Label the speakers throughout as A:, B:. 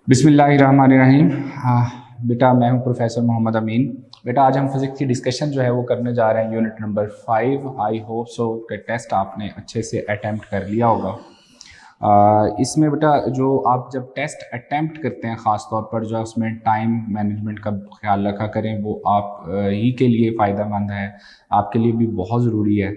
A: बिस्मिल्लाहिर्रहमानिर्रहीम। बेटा मैं हूं प्रोफेसर मोहम्मद अमीन। बेटा आज हम फिज़िक्स की डिस्कशन जो है वो करने जा रहे हैं unit number 5। I hope so कि टेस्ट आपने अच्छे से अटैम्प्ट कर लिया होगा। इसमें बेटा जो आप जब टेस्ट अटैम्प्ट करते हैं ख़ास तौर पर जो उसमें टाइम मैनेजमेंट का ख्याल रखा करें, वो आप ही के लिए फ़ायदा मंद है, आपके लिए भी बहुत ज़रूरी है।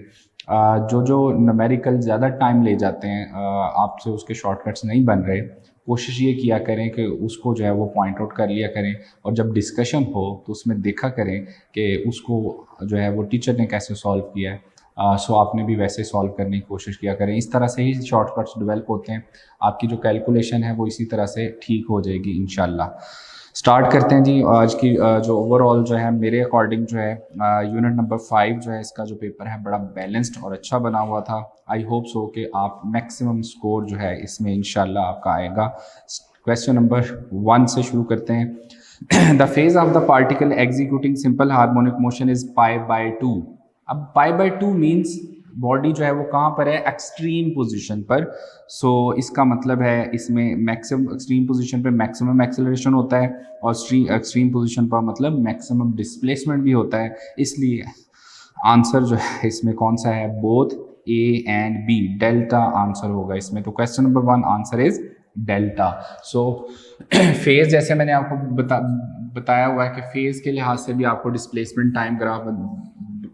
A: जो न्यूमेरिकल ज़्यादा टाइम ले जाते हैं, आपसे उसके शॉर्टकट्स नहीं बन रहे, कोशिश ये किया करें कि उसको जो है वो पॉइंट आउट कर लिया करें, और जब डिस्कशन हो तो उसमें देखा करें कि उसको जो है वो टीचर ने कैसे सॉल्व किया है। सो आपने भी वैसे सॉल्व करने की कोशिश किया करें। इस तरह से ही शॉर्टकट्स डेवलप होते हैं, आपकी जो कैलकुलेशन है वो इसी तरह से ठीक हो जाएगी इंशाल्लाह। स्टार्ट करते हैं जी। आज की जो ओवरऑल जो है मेरे अकॉर्डिंग जो है यूनिट नंबर 5 जो है इसका जो पेपर है बड़ा बैलेंस्ड और अच्छा बना हुआ था। आई होप सो कि आप मैक्सिमम स्कोर जो है इसमें इंशाल्लाह आपका आएगा। क्वेश्चन नंबर 1 से शुरू करते हैं। The phase of the particle executing simple harmonic motion is π/2। अब π/2 मीन्स बॉडी जो है वो कहाँ पर है, एक्सट्रीम पोजीशन पर। सो इसका मतलब है इसमें मैक्सिमम एक्सट्रीम पोजीशन पर मैक्सिमम एक्सेलरेशन होता है, और एक्सट्रीम पोजीशन पर मतलब मैक्सिमम डिस्प्लेसमेंट भी होता है। इसलिए आंसर जो है इसमें कौन सा है, both A and B, delta answer होगा इसमें। तो question number 1 answer is delta. So phase जैसे मैंने आपको बताया हुआ है कि फेज के लिहाज से भी आपको डिस्प्लेसमेंट टाइम ग्राफ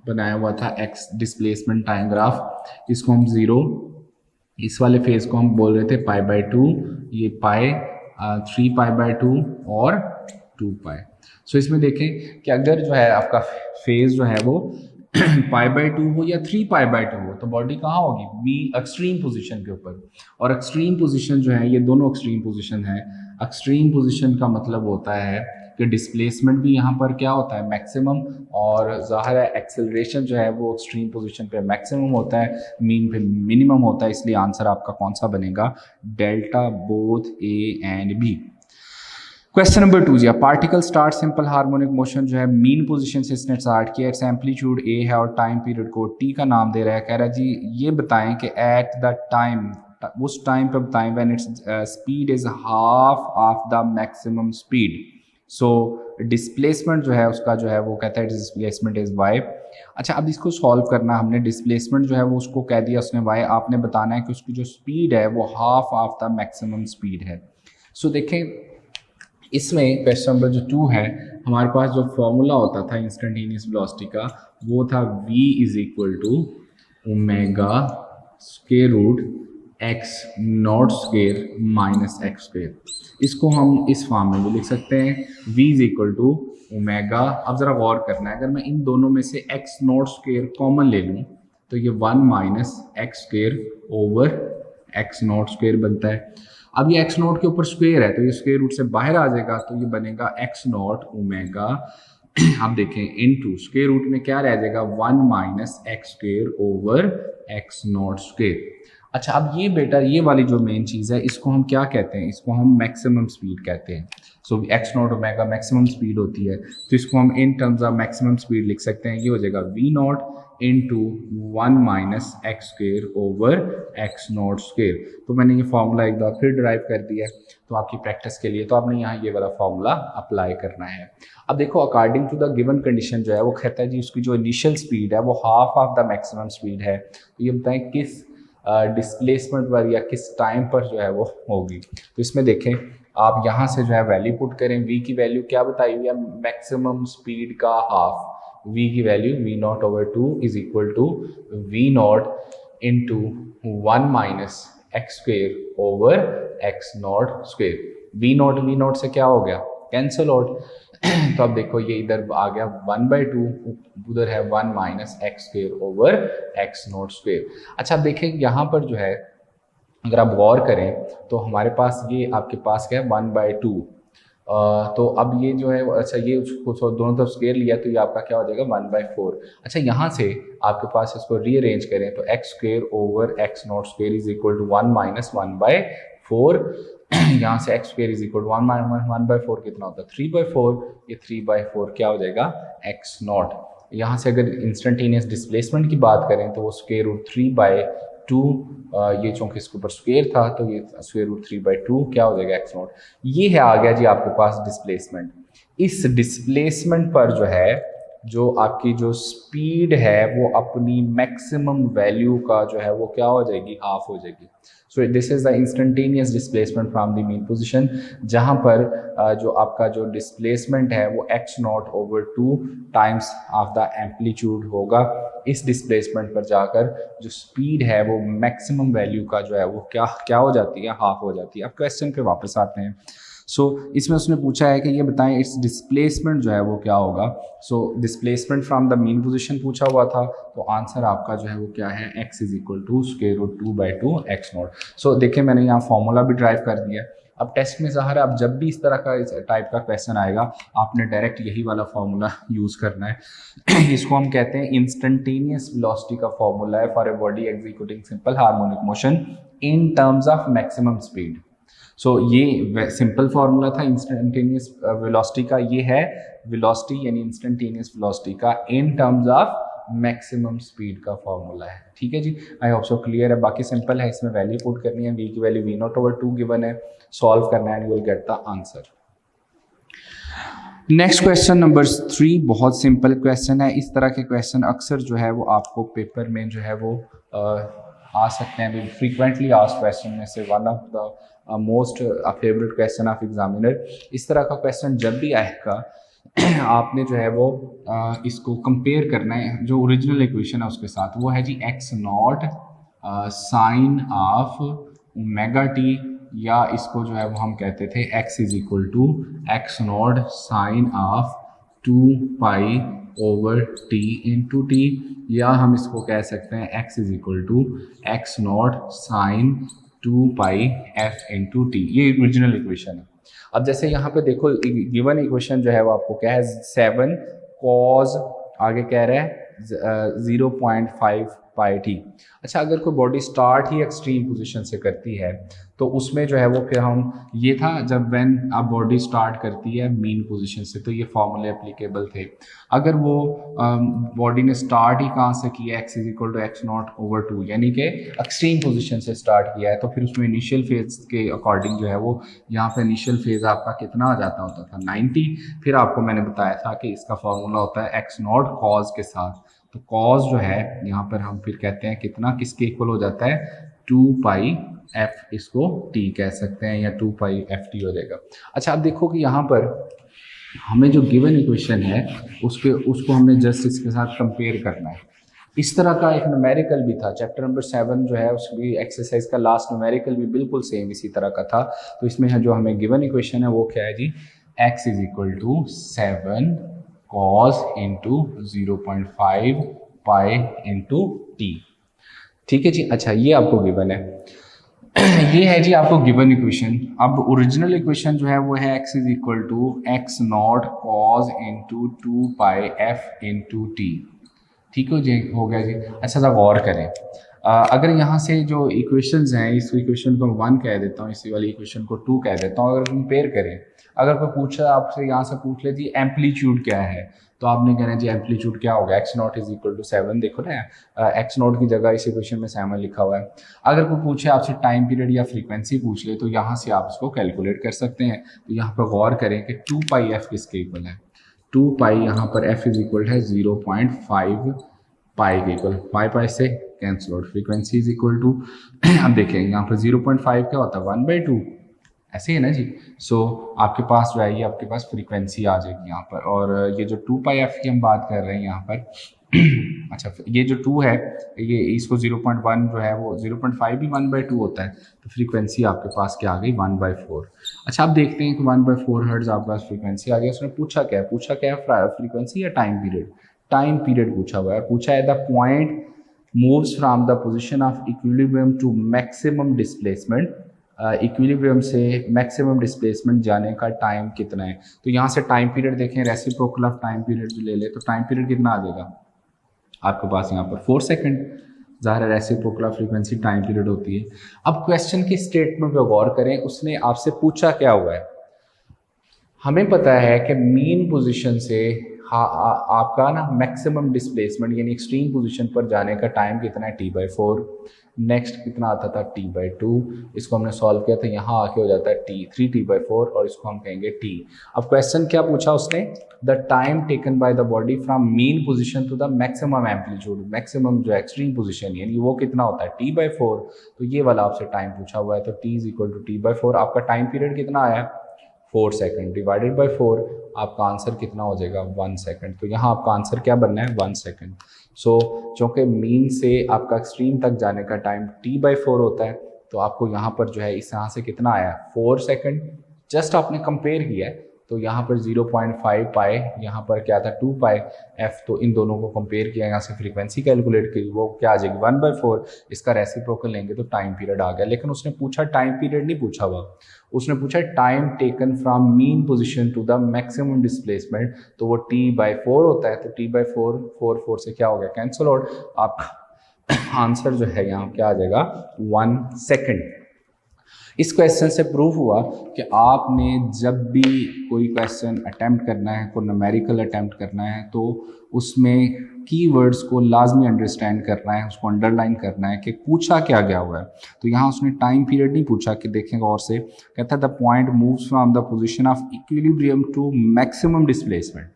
A: बनाया हुआ था, एक्स डिस्प्लेसमेंट टाइम ग्राफ। इसको हम 0, इस वाले फेज को हम बोल रहे थे π/2, ये पाई 3π/2 और 2π। सो इसमें देखें कि अगर जो है आपका फेज जो है वो π/2 हो या 3π/2 हो, तो बॉडी कहाँ होगी, बी एक्सट्रीम पोजीशन के ऊपर। और एक्सट्रीम पोजीशन जो है ये दोनों एक्सट्रीम पोजीशन है। एक्सट्रीम पोजीशन का मतलब होता है कि डिस्प्लेसमेंट भी यहाँ पर क्या होता है, मैक्सिमम, और ज़ाहिर है एक्सेलरेशन जो है वो एक्सट्रीम पोजीशन पे मैक्सिमम होता है, मीन पे मिनिमम होता है। इसलिए आंसर आपका कौन सा बनेगा, delta, both A and B. Question number 2 जी, particle start simple harmonic motion जो है मीन पोजीशन से इसने स्टार्ट किया, इट्स एम्पलीट्यूड ए है और टाइम पीरियड को टी का नाम दे रहा है। कह रहा है जी ये बताएं कि एट द टाइम, उस टाइम पर बताएं when its speed is half of the maximum speed. So displacement जो है उसका जो है वो कहता है डिस्प्लेसमेंट इज वाई। अच्छा, अब इसको सॉल्व करना हमने, डिस्प्लेसमेंट जो है वो उसको कह दिया उसने वाई, आपने बताना है कि उसकी जो स्पीड है वो half of the maximum speed है। सो देखें इसमें क्वेश्चन नंबर जो 2 है, हमारे पास जो फॉर्मूला होता था इंस्टेंटेनियस वेलोसिटी का वो था v is equal to omega square root x not square minus x square. इसको हम इस फॉर्म में भी लिख सकते हैं, v is equal to omega. अब ज़रा गौर करना है, अगर मैं इन दोनों में से एक्स नॉट स्क्वायर कॉमन ले लूँ तो ये 1 minus x square over x not square बनता है। अब ये एक्स नॉट के ऊपर स्क्वायर है तो ये स्क्वायर रूट से बाहर आ जाएगा, तो ये बनेगा एक्स नॉट ओमेगा। अब देखें इनटू स्क्वायर रूट में क्या रह जाएगा, 1 minus x square over x not square. अच्छा, अब ये बेटा ये वाली जो मेन चीज़ है इसको हम क्या कहते हैं, इसको हम मैक्सिमम स्पीड कहते हैं। So x not omega maximum speed होती है, तो इसको हम in terms of maximum speed लिख सकते हैं। ये हो जाएगा v not into 1 minus x square over x not square. तो मैंने ये फार्मूला एक बार फिर ड्राइव कर दिया तो आपकी प्रैक्टिस के लिए, तो आपने यहाँ ये वाला फार्मूला अप्लाई करना है। अब देखो according to the given condition जो है वो कहता है जी उसकी जो इनिशियल स्पीड है वो half of the maximum speed है। तो ये बताएं किस डिस्प्लेसमेंट पर या किस टाइम पर जो है वो होगी। तो इसमें देखें आप यहाँ से जो है वैल्यू पुट करें, v की वैल्यू क्या बताई हुई है, मैक्सिमम स्पीड का हाफ, v की value v not over 2 is equal to v not into 1 minus x square over x not square. v not से क्या हो गया, कैंसिल आउट। तो अब देखो ये इधर आ गया 1/2, उधर है 1 minus x square over x naught square. अच्छा अब देखें यहाँ पर जो है अगर आप गौर करें तो हमारे पास ये आपके पास क्या है 1/2। तो अब ये जो है अच्छा ये उसको दोनों तरफ स्क्वायर लिया तो ये आपका क्या हो जाएगा 1/4। अच्छा यहाँ से आपके पास इसको रीअरेंज करें तो x square over x not square is equal to 1 minus 1/4। यहाँ से x square is equal to 1/4 कितना होता है 3/4। ये 3/4 क्या हो जाएगा एक्स नॉट। यहाँ से अगर इंस्टेंटेनियस डिस्प्लेसमेंट की बात करें तो वो स्क्वायर रूट 3 2, ये चूँकि इसके ऊपर स्क्वायर था तो ये स्क्वायर रूट 3/2 क्या हो जाएगा x नॉट। ये है आ गया जी आपके पास डिस्प्लेसमेंट। इस डिस्प्लेसमेंट पर जो है जो आपकी जो स्पीड है वो अपनी मैक्सिमम वैल्यू का जो है वो क्या हो जाएगी, हाफ हो जाएगी। So this is the instantaneous displacement from the mean position, जहां पर जो आपका जो डिस्प्लेसमेंट है वो x naught over 2 times of the amplitude होगा। इस डिस्प्लेसमेंट पर जाकर जो स्पीड है वो मैक्सिमम वैल्यू का जो है वो क्या हो जाती है, हाफ हो जाती है। अब क्वेश्चन पे वापस आते हैं। इसमें उसने पूछा है कि ये बताएं इस डिस्प्लेसमेंट जो है वो क्या होगा। Displacement from the mean position पूछा हुआ था, तो आंसर आपका जो है वो क्या है, x is equal to square root 2/2 x naught. देखिए मैंने यहाँ फॉर्मूला भी ड्राइव कर दिया। अब टेस्ट में ज़ाहिर है अब जब भी इस तरह का इस टाइप का क्वेश्चन आएगा आपने डायरेक्ट यही वाला फार्मूला यूज़ करना है। इसको हम कहते हैं इंस्टेंटेनियस वेलोसिटी का फार्मूला है for a body executing simple harmonic motion in terms of maximum speed. ये सिंपल फार्मूला था इंस्टेंटेनियस वेलोसिटी का, ये है वेलोसिटी यानी इंस्टेंटेनियस वेलोसिटी का इन टर्म्स ऑफ मैक्सिमम स्पीड का फार्मूला है। ठीक है जी, आई होप सो क्लियर है। बाकी सिंपल है, इसमें वैल्यू पुट करनी है, v की वैल्यू v0/2 गिवन है, सॉल्व करना है and you will get the answer. Next question number 3 बहुत सिंपल क्वेश्चन है। इस तरह के क्वेश्चन अक्सर जो है वो आपको पेपर में जो है वो आ सकते हैं, फ्रीक्वेंटली आस्क्ड क्वेश्चन में से one of the most favourite question of examiner. इस तरह का क्वेश्चन जब भी आएगा आपने जो है वो इसको कंपेयर करना है जो ओरिजिनल इक्वेशन है उसके साथ, वो है जी x naught sine of omega t, या इसको जो है वो हम कहते थे x is equal to x naught sine of 2 over t into t, या हम इसको कह सकते हैं x is equal to x naught sine 2 into t. ये ओरिजिनल इक्वेशन है। अब जैसे यहाँ पे देखो गिवन इक्वेशन जो है वो आपको क्या है, 7 कॉज आगे कह रहा है 0.5 पाई टी। अच्छा, अगर कोई बॉडी स्टार्ट ही एक्सट्रीम पोजीशन से करती है तो उसमें जो है वो फिर हम ये था जब व्हेन आप बॉडी स्टार्ट करती है मीन पोजीशन से, तो ये फॉर्मूले एप्लीकेबल थे। अगर वो बॉडी ने स्टार्ट ही कहाँ से किया, x is equal to x naught over 2 यानी कि एक्सट्रीम पोजीशन से स्टार्ट किया है, तो फिर उसमें इनिशियल फेज के अकॉर्डिंग जो है वो यहाँ पे इनिशियल फेज आपका कितना आ जाता होता था 90। फिर आपको मैंने बताया था कि इसका फॉर्मूला होता है x नॉट कॉज के साथ, तो कॉज जो है यहाँ पर हम फिर कहते हैं कितना किसके इक्वल हो जाता है 2πf, इसको t कह सकते हैं या 2πft हो जाएगा। अच्छा, अब देखो कि यहाँ पर हमें जो गिवन इक्वेशन है उसको हमने जस्ट इसके साथ कंपेयर करना है। इस तरह का एक न्यूमेरिकल भी था, चैप्टर नंबर 7 जो है उसकी एक्सरसाइज का लास्ट न्यूमेरिकल भी बिल्कुल सेम इसी तरह का था। तो इसमें जो हमें गिवन इक्वेशन है वो क्या है जी, x is equal to 7 cos into 0.5 pi into t. ठीक है जी। अच्छा, ये आपको गिवन है ये है जी आपको गिवन इक्वेशन। अब ओरिजिनल इक्वेशन जो है वो है x is equal to x naught cos into 2πf into t. ठीक हो जी, हो गया जी। अच्छा सा गौर करें, अगर यहाँ से जो इक्वेशंस हैं, इस इक्वेशन को 1 कह देता हूँ, इसी वाली इक्वेशन को 2 कह देता हूँ। अगर कंपेयर करें, अगर कोई पूछा आपसे यहाँ से पूछ ले जी एम्पलीट्यूड क्या है, तो आपने कहना है जी एम्पलीट्यूड क्या होगा, x naught is equal to 7। देखो ना x नॉट की जगह इस इक्वेशन में 7 लिखा हुआ है। अगर कोई पूछे आपसे टाइम पीरियड या फ्रीक्वेंसी पूछ ले तो यहाँ से आप इसको कैलकुलेट कर सकते हैं। तो यहाँ पर गौर करें कि 2πf किसके इक्वल है, 2π यहाँ पर f इज इक्वल है 0.5 पाई के इक्वल, पाई से cancel out, frequency is equal to अब देखें यहाँ पर 0.5 क्या होता है 1/2, ऐसे है ना जी। आपके पास जो है ये आपके पास फ्रीक्वेंसी आ जाएगी यहाँ पर, और ये जो 2πf की हम बात कर रहे हैं यहाँ पर अच्छा, ये जो 2 है ये इसको 0.1 जो है वो 0.5 भी 1/2 होता है, तो फ्रीक्वेंसी आपके पास क्या आ गई 1/4। अच्छा, आप देखते हैं कि 1/4 हर्ट्ज आपके पास फ्रीक्वेंसी आ गई। उसने पूछा क्या है फ्रीक्वेंसी या टाइम पीरियड, टाइम पीरियड पूछा हुआ है। पूछा है the point moves from the position of equilibrium to maximum displacement, equilibrium से मैक्सिमम डिस्प्लेसमेंट जाने का टाइम कितना है। तो यहाँ से टाइम पीरियड देखें, रेसिप्रोकल ऑफ टाइम पीरियड जो ले ले तो टाइम पीरियड कितना आ जाएगा आपके पास यहाँ पर 4 सेकंड। ज़ाहिर है reciprocal of frequency time period होती है। अब क्वेश्चन की स्टेटमेंट पर गौर करें, उसने आपसे पूछा क्या हुआ है। हमें पता है कि मीन पोजीशन से आपका ना मैक्सिमम डिस्प्लेसमेंट यानी एक्सट्रीम पोजीशन पर जाने का टाइम कितना है t/4। नेक्स्ट कितना आता था t/2, इसको हमने सॉल्व किया था, यहाँ आके हो जाता है 3t/4 और इसको हम कहेंगे t। अब क्वेश्चन क्या पूछा उसने, the time taken by the body from mean position to the maximum amplitude, maximum जो एक्सट्रीम पोजीशन यानी वो कितना होता है t/4। तो ये वाला आपसे टाइम पूछा हुआ है, तो t = t/4। आपका टाइम पीरियड कितना आया 4 सेकंड डिवाइडेड बाय 4, आपका आंसर कितना हो जाएगा 1 सेकंड। तो यहाँ आपका आंसर क्या बनना है 1 सेकंड। सो चूँकि मीन से आपका एक्सट्रीम तक जाने का टाइम t/4 होता है, तो आपको यहाँ पर जो है इस यहाँ से कितना आया 4 सेकंड। जस्ट आपने कंपेयर किया है, तो यहाँ पर 0.5 पाए, यहाँ पर क्या था 2 पाए f, तो इन दोनों को कंपेयर किया, यहाँ से फ्रीक्वेंसी कैलकुलेट की, वो क्या आ जाएगी 1/4। इसका रेसिप्रोकल लेंगे तो टाइम पीरियड आ गया। लेकिन उसने पूछा टाइम पीरियड नहीं पूछा हुआ, उसने पूछा time taken from mean position to the maximum displacement, तो वो t/4 होता है। तो t/4 4 से क्या हो गया कैंसिल आउट, आपका आंसर जो है यहाँ क्या आ जाएगा 1 सेकंड। इस क्वेश्चन से प्रूव हुआ कि आपने जब भी कोई क्वेश्चन अटेम्प्ट करना है, कोई न्यूमेरिकल अटेम्प्ट करना है, तो उसमें कीवर्ड्स को लाजमी अंडरस्टैंड करना है, उसको अंडरलाइन करना है कि पूछा क्या गया हुआ है। तो यहाँ उसने टाइम पीरियड नहीं पूछा, कि देखें गौर से, कहता है the point moves from the position of equilibrium to maximum displacement,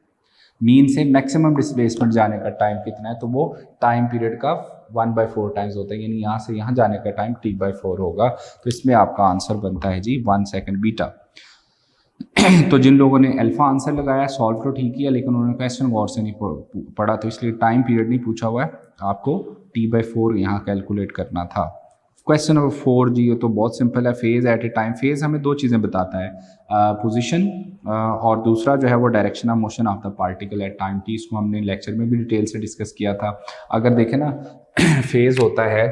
A: mean से मैक्सिमम डिस्प्लेसमेंट जाने का टाइम कितना है, तो वो टाइम पीरियड का 1/4 टाइम्स होता है, यानी यहाँ से यहाँ जाने का टाइम t/4 होगा। तो इसमें आपका आंसर बनता है जी 1 सेकंड बीटा। तो जिन लोगों ने अल्फा आंसर लगाया सॉल्व तो ठीक ही है, लेकिन उन्होंने क्वेश्चन गौर से नहीं पढ़ा, तो इसलिए टाइम पीरियड नहीं पूछा हुआ है, आपको t/4 यहाँ कैलकुलेट करना था। क्वेश्चन नंबर 4 जी, ये तो बहुत सिंपल है। Phase at a time, phase हमें दो चीज़ें बताता है, पोजीशन और दूसरा जो है वो direction of motion of the particle at time t। इसको हमने लेक्चर में भी डिटेल से डिस्कस किया था। अगर देखें ना फेज होता है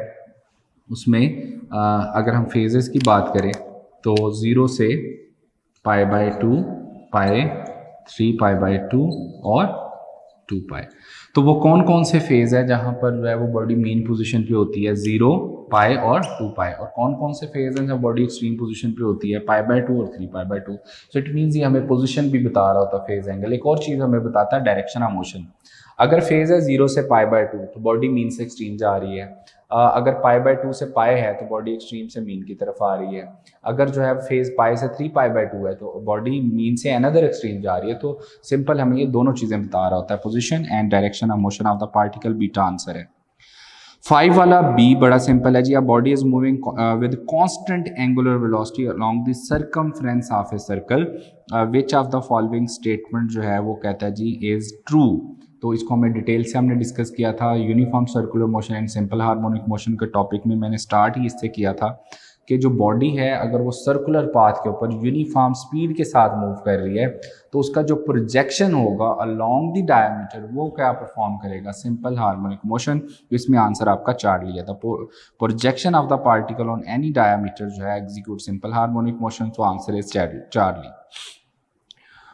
A: उसमें, अगर हम फेजेस की बात करें तो 0 से π/2, π3, π/2 और 2 पाई। तो वो कौन कौन से फेज है जहाँ पर जो है वो बॉडी मेन पोजीशन पे होती है 0, पाई और 2 पाई, और कौन कौन से फेज हैं जब बॉडी एक्सट्रीम पोजीशन पे होती है π/2 और 3π/2। सो इट मीन्स ये हमें पोजीशन भी बता रहा होता है फेज एंगल। एक और चीज़ हमें बताता है डायरेक्शन ऑफ मोशन। अगर फेज है 0 से π/2 तो बॉडी मीन से एक्सट्रीम जा रही है, अगर π/2 से पाई है तो बॉडी एक्सट्रीम से मीन की तरफ आ रही है, अगर जो है फेज पाई से 3π/2 है तो बॉडी मीन से अनदर एक्सट्रीम जा रही है। तो सिंपल हमें ये दोनों चीज़ें बता रहा होता है, position and direction of motion of the particle, beta answer है। 5 वाला बी बड़ा सिंपल है जी। A body is moving with constant angular velocity along the circumference of a circle, which of the following statement जो है वो कहता है जी इज ट्रू। तो इसको हमें डिटेल से हमने डिस्कस किया था uniform circular motion and simple harmonic motion के टॉपिक में। मैंने स्टार्ट ही इससे किया था कि जो बॉडी है अगर वो सर्कुलर पाथ के ऊपर यूनिफॉर्म स्पीड के साथ मूव कर रही है तो उसका जो प्रोजेक्शन होगा अलोंग द डायमीटर वो क्या परफॉर्म करेगा, सिंपल हार्मोनिक मोशन। इसमें आंसर आपका 4 लिया था। Projection of the particle on any diameter जो है एग्जीक्यूट सिंपल हार्मोनिक मोशन। तो आंसर इज 4 ली।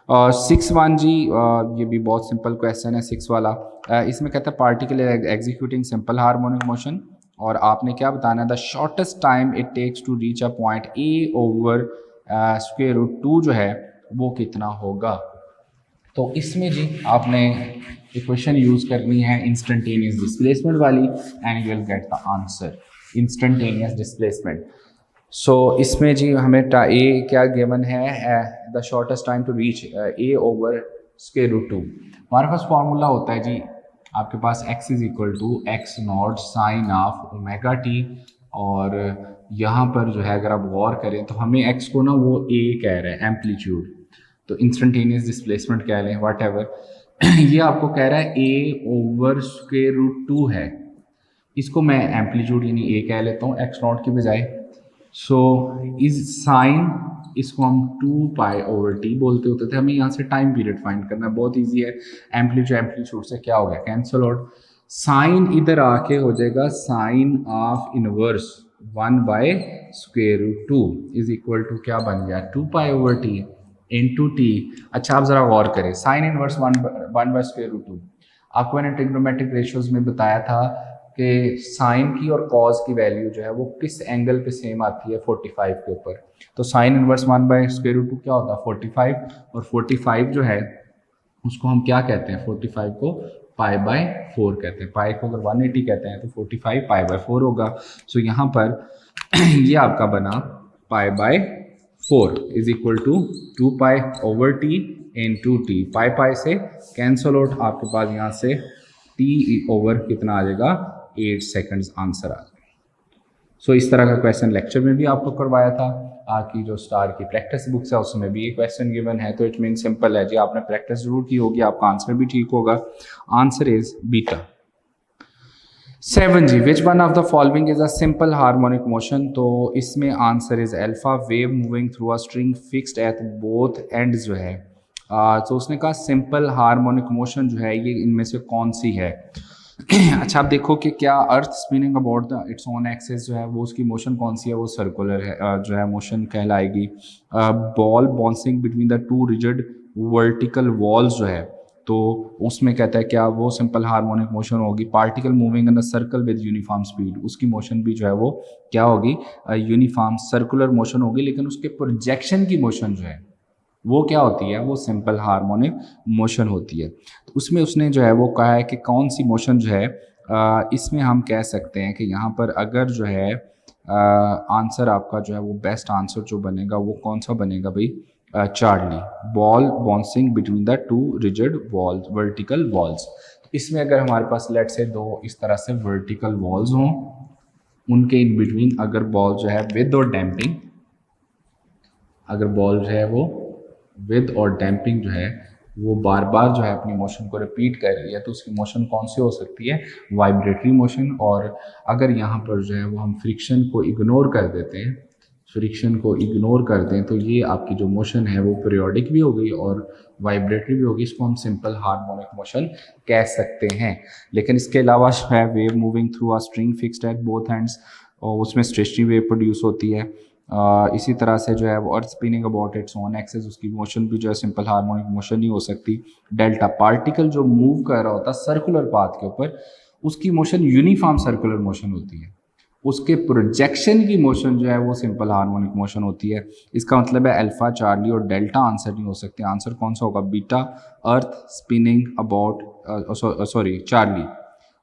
A: 6 जी, ये भी बहुत सिंपल क्वेश्चन है 6 वाला। इसमें कहता है particle executing simple harmonic motion, और आपने क्या बताना है the shortest time it takes to reach a point a over √2 जो है वो कितना होगा। तो इसमें जी आपने इक्वेशन यूज़ करनी है इंस्टेंटेनियस डिस्प्लेसमेंट वाली, and you will get the answer instantaneous displacement. So इसमें जी हमें ए क्या गिवन है, the shortest time to reach A over √2। हमारे पास फार्मूला होता है जी, आपके पास x = x0 sine of omega t, और यहाँ पर जो है अगर आप गौर करें तो हमें x को ना वो a कह रहा है एम्पलीट्यूड, तो इंस्टेंटेनियस डिस्प्लेसमेंट कह लें वट एवर। ये आपको कह रहा है a ओवर √2 है, इसको मैं एम्पलीट्यूड यानी a कह लेता हूँ x0 की बजाय। सो इस साइन इसको हम 2π/t बोलते होते थे। हमें यहाँ से टाइम पीरियड फाइंड करना है, बहुत इजी है। एम्पलीट्यूड से क्या हो गया कैंसल आउट, साइन इधर आके हो जाएगा sine of inverse 1/√2 is equal to क्या बन गया 2π/t इंटू टी। अच्छा आप ज़रा गौर करें, साइन इनवर्स 1/√2 आपको मैंने ट्रिग्नोमेट्रिक रेशियोज में बताया था कि साइन की और कॉज की वैल्यू जो है वो किस एंगल पे सेम आती है 45 के ऊपर। तो साइन इनवर्स 1/√2 क्या होता है 45, और 45 जो है उसको हम क्या कहते हैं, 45 को पाई बाय 4 कहते हैं। पाई को अगर 180 कहते हैं तो 45 पाई बाय 4 होगा। सो यहाँ पर ये आपका बना pi by 4 is equal to 2 pi over t in 2t। Pi pi से कैंसल आउट, आपके पास यहाँ से t ओवर कितना आ जाएगा, 8 सेकंड्स आंसर आ जाएगा। सो इस तरह का क्वेश्चन लेक्चर में भी आपको करवाया था। आपकी जो स्टार की प्रैक्टिस बुक्स है उसमें भी ये क्वेश्चन गिवन है, तो इट मीन सिंपल है जी, आपने प्रैक्टिस जरूर की होगी, आपका आंसर भी ठीक होगा। Answer is beta. 7 जी, which one of the following is a simple harmonic motion. तो इसमें answer is alpha, wave moving through a string fixed at both ends जो है। तो उसने कहा सिंपल हार्मोनिक मोशन जो है ये इनमें से कौन सी है। अच्छा, आप देखो कि क्या earth spinning about the its own axis जो है वो उसकी मोशन कौन सी है, वो सर्कुलर है जो है मोशन कहलाएगी। Ball bouncing between the two rigid vertical walls जो है, तो उसमें कहता है क्या वो सिंपल हार्मोनिक मोशन होगी। Particle moving in a circle with uniform speed, उसकी मोशन भी जो है वो क्या होगी, यूनिफॉर्म सर्कुलर मोशन होगी, लेकिन उसके प्रोजेक्शन की मोशन जो है वो क्या होती है, वो सिंपल हार्मोनिक मोशन होती है। तो उसमें उसने जो है वो कहा है कि कौन सी मोशन जो है, इसमें हम कह सकते हैं कि यहाँ पर अगर जो है आंसर आपका जो है वो बेस्ट आंसर जो बनेगा वो कौन सा बनेगा भाई, Charlie, ball bouncing between the two rigid walls, vertical walls. इसमें अगर हमारे पास लेट से दो इस तरह से वर्टिकल वॉल्स हों, उनके इन बिटवीन अगर बॉल जो है विद और डैम्पिंग, अगर बॉल जो है वो विद और डैम्पिंग जो है वो बार बार जो है अपनी मोशन को रिपीट कर रही है, तो उसकी मोशन कौन सी हो सकती है, वाइब्रेटरी मोशन। और अगर यहाँ पर जो है वो हम फ्रिक्शन को इग्नोर कर देते हैं, फ्रिक्शन को इग्नोर कर दें, तो ये आपकी जो मोशन है वो पीरियोडिक भी होगी और वाइब्रेटरी भी होगी। इसको हम सिंपल हार्मोनिक मोशन कह सकते हैं। लेकिन इसके अलावा जो है wave moving through a string fixed at both hands, और उसमें स्टेशनरी वेव प्रोड्यूस होती है। इसी तरह से जो है वो earth spinning about its own axis, उसकी मोशन भी जो है सिंपल हार्मोनिक मोशन नहीं हो सकती। डेल्टा, पार्टिकल जो मूव कर रहा होता है सर्कुलर पाथ के ऊपर, उसकी मोशन यूनिफॉर्म सर्कुलर मोशन होती है, उसके प्रोजेक्शन की मोशन जो है वो सिंपल हार्मोनिक मोशन होती है। इसका मतलब है अल्फा, चार्ली और डेल्टा आंसर नहीं हो सकते। आंसर कौन सा होगा, beta, earth spinning about sorry charlie,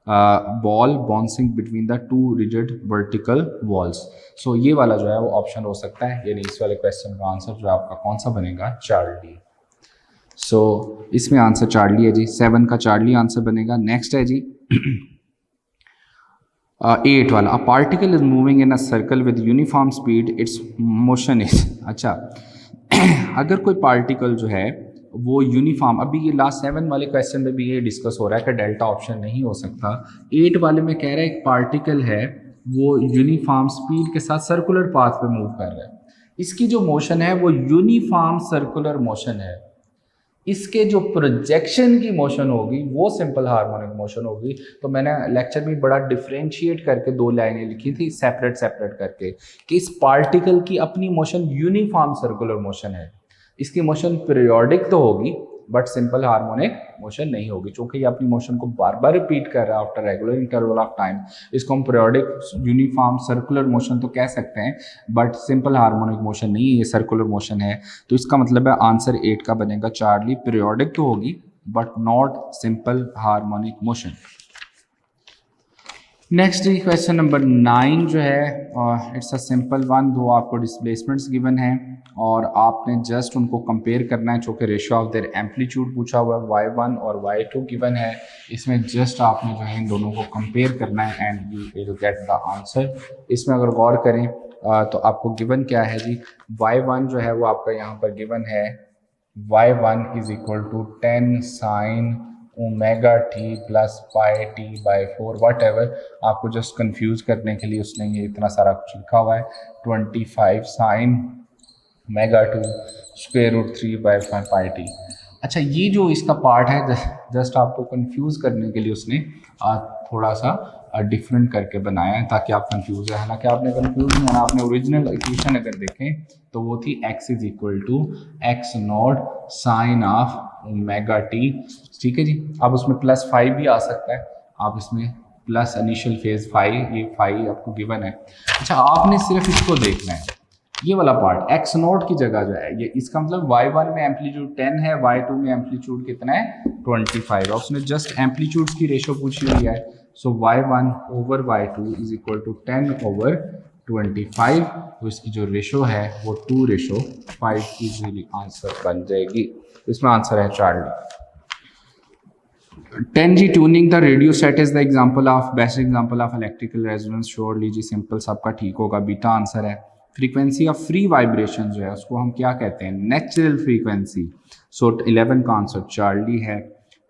A: ball bouncing between the two rigid vertical walls. So ये वाला जो है वो ऑप्शन हो सकता है, यानी इस वाले क्वेश्चन का आंसर जो आपका कौन सा बनेगा, चार्ली। सो इसमें आंसर चार्ली है जी, 7 का चार्ली आंसर बनेगा। नेक्स्ट है जी 8 वाला, a particle is moving in a circle with uniform speed, it's motion is. अच्छा, अगर कोई पार्टिकल जो है वो यूनिफॉर्म, अभी ये लास्ट 7 वाले क्वेश्चन में भी ये डिस्कस हो रहा है कि डेल्टा ऑप्शन नहीं हो सकता। 8 वाले में कह रहा है एक पार्टिकल है वो यूनिफॉर्म स्पीड के साथ सर्कुलर पाथ पे मूव कर रहा है, इसकी जो मोशन है वो यूनिफॉर्म सर्कुलर मोशन है, इसके जो प्रोजेक्शन की मोशन होगी वो सिंपल हार्मोनिक मोशन होगी। तो मैंने लेक्चर में बड़ा डिफरेंशिएट करके 2 लाइनें लिखी थी सेपरेट सेपरेट करके कि इस पार्टिकल की अपनी मोशन यूनिफॉर्म सर्कुलर मोशन है, इसकी मोशन पीरियोडिक तो होगी बट सिंपल हार्मोनिक मोशन नहीं होगी, क्योंकि ये अपनी मोशन को बार बार रिपीट कर रहा है after regular interval of time. इसको हम पीरियोडिक यूनिफॉर्म सर्कुलर मोशन तो कह सकते हैं, बट सिंपल हार्मोनिक मोशन नहीं है, ये सर्कुलर मोशन है। तो इसका मतलब है आंसर 8 का बनेगा चार्ली, पीरियोडिक तो होगी but not simple harmonic motion. Next question number 9 जो है इट्स अ सिंपल वन, दो आपको डिस्प्लेसमेंट्स गिवन है और आपने जस्ट उनको कंपेयर करना है, जो कि रेशियो ऑफ देयर एम्पलीट्यूड पूछा हुआ है, y1 और y2 गिवन है। इसमें जस्ट आपने जो है इन दोनों को कंपेयर करना है and you will get the answer. इसमें अगर गौर करें तो आपको गिवन क्या है जी, y1 जो है वो आपका यहाँ पर गिवन है, y1 is equal to 10 sine omega t plus pi t by 4 whatever. आपको जस्ट कंफ्यूज करने के लिए उसने ये इतना सारा कुछ लिखा हुआ है, 25 sine omega 2 square root 3 by 5 pi t. अच्छा, ये जो इसका पार्ट है जस्ट आपको कंफ्यूज करने के लिए उसने थोड़ा सा डिफरेंट करके बनाया है ताकि आप कंफ्यूज है। हालांकि आपने कंफ्यूज नहीं होना, आपने ओरिजिनल इक्वेशन अगर देखें तो वो थी x is equal to x naught sine of omega t. ठीक है जी, अब उसमें प्लस 5 भी आ सकता है, आप इसमें प्लस इनिशियल फेज 5, ये 5 आपको गिवन है। अच्छा, आपने सिर्फ इसको देखना है, ये वाला पार्ट एक्स नोट की जगह जो है ये, इसका मतलब y1 में एम्पलीट्यूड 10 है, y2 में एम्पलीट्यूड कितना है 25 है। उसने जस्ट एम्पलीट्यूड्स की रेशो पूछी हुई है, so y1 over y2 is equal to 10 over 25, तो इसकी जो रेशो है वो 2:5 इजीली आंसर बन जाएगी। तो इसमें आंसर है Charlie. 10G tuning the radio set is the example of best example of electrical resonance, surely जी सिंपल सबका ठीक होगा, बीटा आंसर है। फ्रीक्वेंसी ऑफ फ्री वाइब्रेशन जो है उसको हम क्या कहते हैं, नेचुरल फ्रीक्वेंसी, सो 11 का आंसर चार्ली है।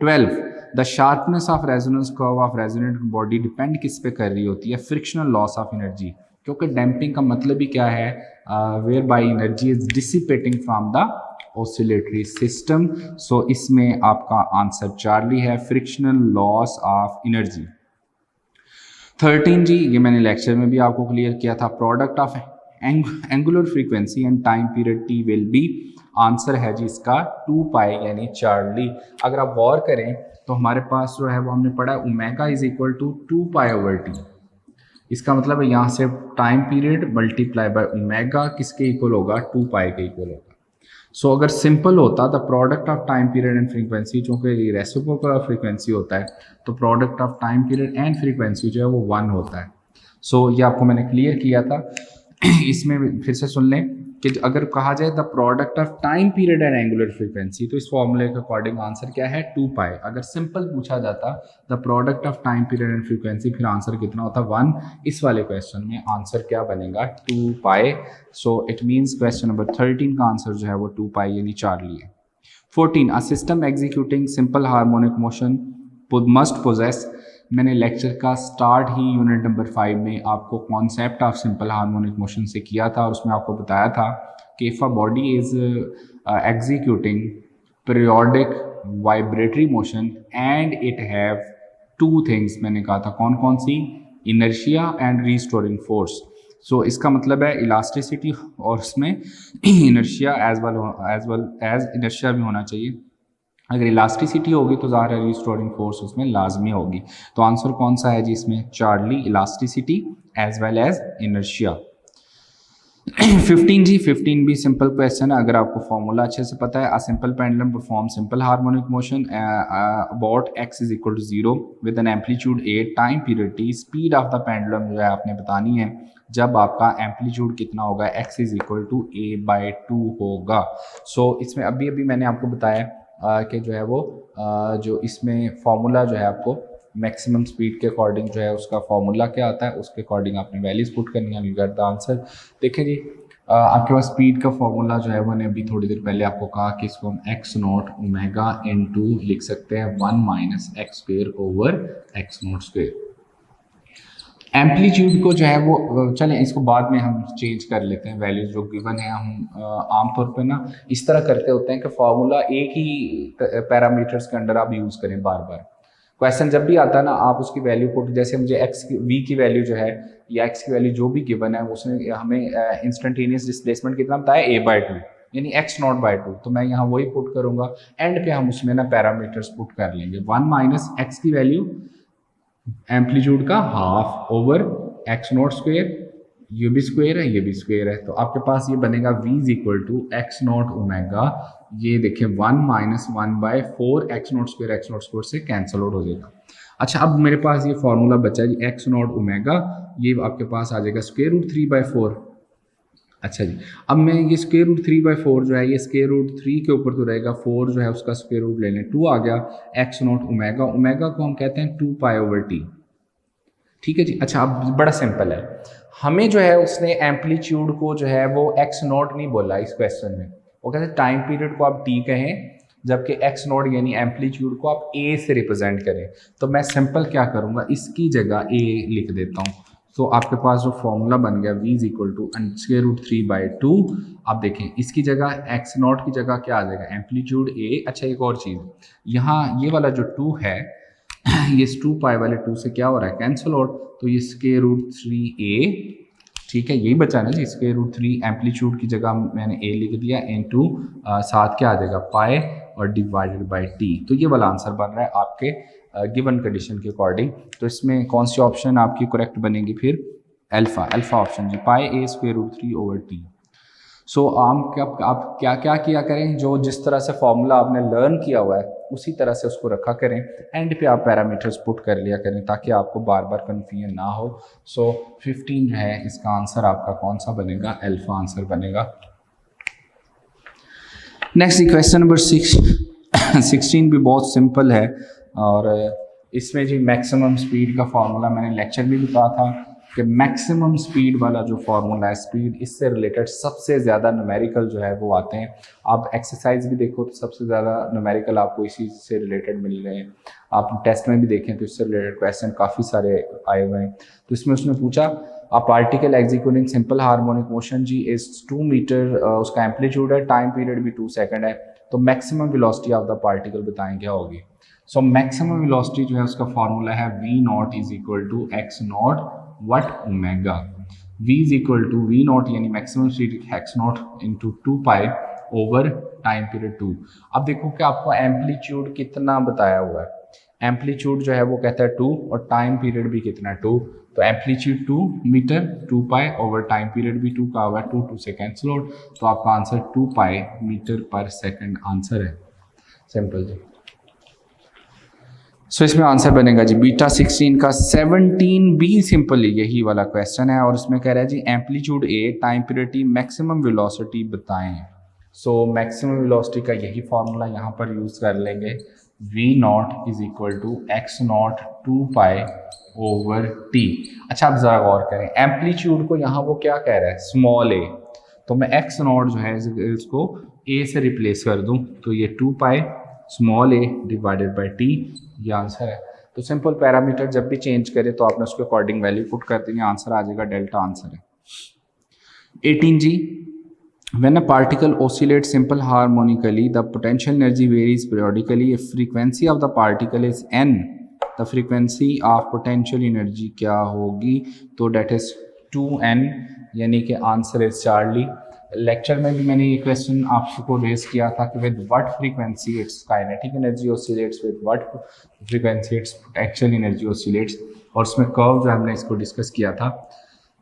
A: 12 the sharpness of resonance curve of resonant body depend किस पे कर रही होती है, फ्रिक्शनल लॉस ऑफ एनर्जी, क्योंकि डैम्पिंग का मतलब ही क्या है, where by energy is dissipating from the oscillatory system, so इसमें आपका आंसर चार्ली है, फ्रिक्शनल लॉस ऑफ एनर्जी। 13 जी, ये मैंने लेक्चर में भी आपको क्लियर किया था, product of angular frequency and time period T will B, answer है जी इसका 2 पाई यानी चार्ली। अगर आप गौर करें तो हमारे पास जो है वो हमने पढ़ा omega is equal to 2 pi over t, इसका मतलब है यहाँ से time period multiply by omega किसके इक्वल होगा, 2 पाई के इक्वल होगा। सो अगर सिंपल होता the product of time period and frequency, चूँकि रेसिप्रोकल फ्रीक्वेंसी होता है तो product of time period and frequency जो है वो 1 होता है। सो ये आपको मैंने क्लियर किया था। इसमें फिर से सुन लें कि अगर कहा जाए the product of time period and angular frequency, तो इस फॉर्मूले के अकॉर्डिंग आंसर क्या है 2 पाई। अगर सिंपल पूछा जाता the product of time period and frequency, फिर आंसर कितना होता 1। इस वाले क्वेश्चन में आंसर क्या बनेगा 2 pi. So it means question number 13 का आंसर जो है वो 2 पाई यानी चार्ली है। 14 a system executing simple harmonic motion must possess, मैंने लेक्चर का स्टार्ट ही यूनिट नंबर 5 में आपको concept of simple harmonic motion से किया था, और उसमें आपको बताया था कि if a body is executing periodic vibratory motion and it have 2 things, मैंने कहा था कौन कौन सी, inertia and restoring force. So इसका मतलब है इलास्टिसिटी और उसमें inertia as well as inertia भी होना चाहिए। अगर इलास्टिसिटी होगी तो ज़ाहिर है रिस्टोरिंग फोर्स उसमें लाजमी होगी। तो आंसर कौन सा है जी इसमें, Charlie, elasticity as well as inertia. 15 जी, 15 भी सिंपल क्वेश्चन है, अगर आपको फॉर्मूला अच्छे से पता है, a simple pendulum perform simple harmonic motion about x is equal to 0 with an amplitude a, time period t, speed of the pendulum जो है आपने बतानी है जब आपका एम्पलीट्यूड कितना होगा, x is equal to a/2 होगा। सो इसमें अभी मैंने आपको बताया कि जो है वो जो इसमें फॉर्मूला जो है आपको मैक्सिमम स्पीड के अकॉर्डिंग जो है उसका फॉर्मूला क्या आता है, उसके अकॉर्डिंग आपने वैल्यूज पुट करनी है, यू गेट द आंसर। देखें जी, आपके पास स्पीड का फॉर्मूला जो है वो मैंने अभी थोड़ी देर पहले आपको कहा कि इसको हम x नॉट ओमेगा इनटू लिख सकते हैं 1 minus x square over x not square. Amplitude को जो है वो चलें इसको बाद में हम चेंज कर लेते हैं, वैल्यूज जो गिवन है हम आमतौर पर ना इस तरह करते होते हैं कि फार्मूला एक ही पैरामीटर्स के अंडर आप यूज़ करें बार बार। क्वेश्चन जब भी आता है ना आप उसकी वैल्यू पुट, जैसे मुझे एक्स वी की वैल्यू जो है या एक्स की वैल्यू जो भी गिवन है उसने हमें इंस्टेंटेनियस डिस्प्लेसमेंट कितना बताया a/2 यानी x0/2, तो मैं यहाँ वही पुट करूँगा, एंड पे हम उसमें ना पैरामीटर्स पुट कर लेंगे। 1 माइनस एक्स की वैल्यू एम्पलीट्यूड का half over x naught square, ये भी स्क्वेयर है ये भी स्क्वेयर है, तो आपके पास ये बनेगा v is equal to x not omega, ये देखिए 1 माइनस 1/4 एक्स नॉट स्क्वेयर से कैंसल आउट हो जाएगा। अच्छा, अब मेरे पास ये फॉर्मूला बचा जी एक्स नॉट ओमेगा, ये आपके पास आ जाएगा स्क्वेयर रूट 3/4। अच्छा जी, अब मैं ये स्क्वेयर रूट 3/4 जो है ये स्क्वेयर रूट 3 के ऊपर तो रहेगा, 4 जो है उसका स्क्वेयर रूट ले लें, 2 आ गया, एक्स नॉट ओमेगा, ओमेगा को हम कहते हैं 2 पाई ओवर टी। ठीक है जी। अच्छा, अब बड़ा सिंपल है, हमें जो है उसने एम्पलीट्यूड को जो है वो एक्स नॉट नहीं बोला इस क्वेश्चन में, वो कहते हैं टाइम पीरियड को आप टी कहें जबकि एक्स नॉट यानी एम्पलीट्यूड को आप ए से रिप्रेजेंट करें। तो मैं सिंपल क्या करूँगा, इसकी जगह ए लिख देता हूँ। तो आपके पास जो फॉर्मूला बन गया v is equal to square root 3/2। आप देखें इसकी जगह एक्स नॉट की जगह क्या आ जाएगा, एम्पलीट्यूड ए। अच्छा, एक और चीज़, यहाँ ये वाला जो 2 है ये 2 पाई वाले 2 से क्या हो रहा है, कैंसिल आउट, तो ये स्क्वायर रूट 3a, ठीक है, यही बचा ना जी, स्क्वायर रूट 3 एम्पलीट्यूड की जगह मैंने a लिख दिया, इनटू साथ क्या आ जाएगा पाई और डिवाइडेड बाय t। तो ये वाला आंसर बन रहा है आपके गिवन कंडीशन के अकॉर्डिंग। तो इसमें कौन सी ऑप्शन आपकी करेक्ट बनेगी फिर, अल्फा ऑप्शन जी, pi a square root 3 over t। So आप क्या क्या किया करें, जो जिस तरह से फॉर्मूला आपने लर्न किया हुआ है उसी तरह से उसको रखा करें, एंड पे आप पैरामीटर्स पुट कर लिया करें ताकि आपको बार बार कन्फ्यूजन ना हो। सो 15 जो है इसका आंसर आपका कौन सा बनेगा, अल्फा आंसर बनेगा। नेक्स्ट क्वेश्चन नंबर 16 भी बहुत सिंपल है, और इसमें जी मैक्सिमम स्पीड का फार्मूला मैंने लेक्चर में भी कहा था कि मैक्सिमम स्पीड वाला जो फार्मूला है, स्पीड इससे रिलेटेड सबसे ज़्यादा न्यूमेरिकल जो है वो आते हैं। आप एक्सरसाइज भी देखो तो सबसे ज़्यादा न्यूमेरिकल आपको इसी से रिलेटेड मिल रहे हैं। आप टेस्ट में भी देखें तो इससे रिलेटेड क्वेश्चन काफ़ी सारे आए हुए हैं। तो इसमें उसने पूछा a particle executing simple harmonic motion जी इज 2 मीटर, उसका एम्पलीट्यूड है, टाइम पीरियड भी 2 सेकेंड है, तो maximum velocity of the particle बताएं क्या होगी। सो मैक्सिमम वेलोसिटी जो है उसका फॉर्मूला है v not is equal to x not वट omega. v is equal to v not यानी maximum speed x not into 2 pi over time period 2। अब देखो कि आपको एम्पलीट्यूड कितना बताया हुआ है, एम्पलीट्यूड जो है वो कहता है 2 और टाइम पीरियड भी कितना है 2, तो amplitude 2 metre 2 pi over time period भी 2 का हुआ है, 2 से कैंसिल आउट, तो आपका आंसर 2 पाई मीटर पर सेकंड आंसर है। सिंपल जी। सो इसमें आंसर बनेगा जी बीटा 16 का 17 भी सिंपल यही वाला क्वेश्चन है, और इसमें कह रहा है जी amplitude A, time period T, maximum velocity बताएं। सो मैक्सिमम वेलोसिटी का यही फॉर्मूला यहाँ पर यूज कर लेंगे, v not is equal to x naught 2 pi over t. अच्छा आप जरा गौर करें, एम्पलीट्यूड को यहाँ वो क्या कह रहा है, स्मॉल ए, तो मैं एक्स नॉट जो है इसको ए से रिप्लेस कर दूँ तो ये 2 pi small A divided by T, ये आंसर है। तो सिंपल पैरामीटर जब भी चेंज करें तो आपने उसके अकॉर्डिंग वैल्यू पुट कर देनी, आंसर आ जाएगा डेल्टा आंसर है। 18 जी, when a particle oscillates simple harmonically the potential energy varies periodically if frequency of the particle is n, the frequency of potential energy क्या होगी, तो that is 2n, यानी कि answer is Charlie. Lecture में भी मैंने ये क्वेश्चन आपको रेज किया था कि with what frequency it's kinetic energy oscillates, with what frequency it's potential energy oscillates, और उसमें कर्व जो हमने इसको डिस्कस किया था।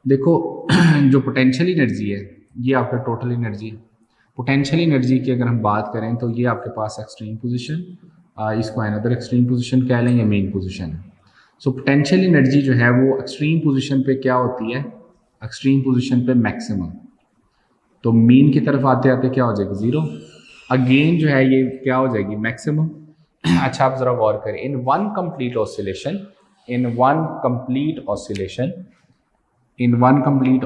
A: देखो जो पोटेंशियल एनर्जी है ये आपका टोटल एनर्जी है। पोटेंशियल एनर्जी की अगर हम बात करें तो ये आपके पास एक्सट्रीम पोजीशन, इसको अनदर एक्सट्रीम पोजीशन कह लें या मेन पोजीशन है। सो पोटेंशियल एनर्जी जो है वो एक्सट्रीम पोजीशन पे क्या होती है, एक्सट्रीम पोजीशन पे मैक्सिमम, तो मीन की तरफ आते आते क्या हो जाएगी 0, अगेन जो है ये क्या हो जाएगी मैक्सिमम। अच्छा आप जरा गौर करें, इन वन कंप्लीट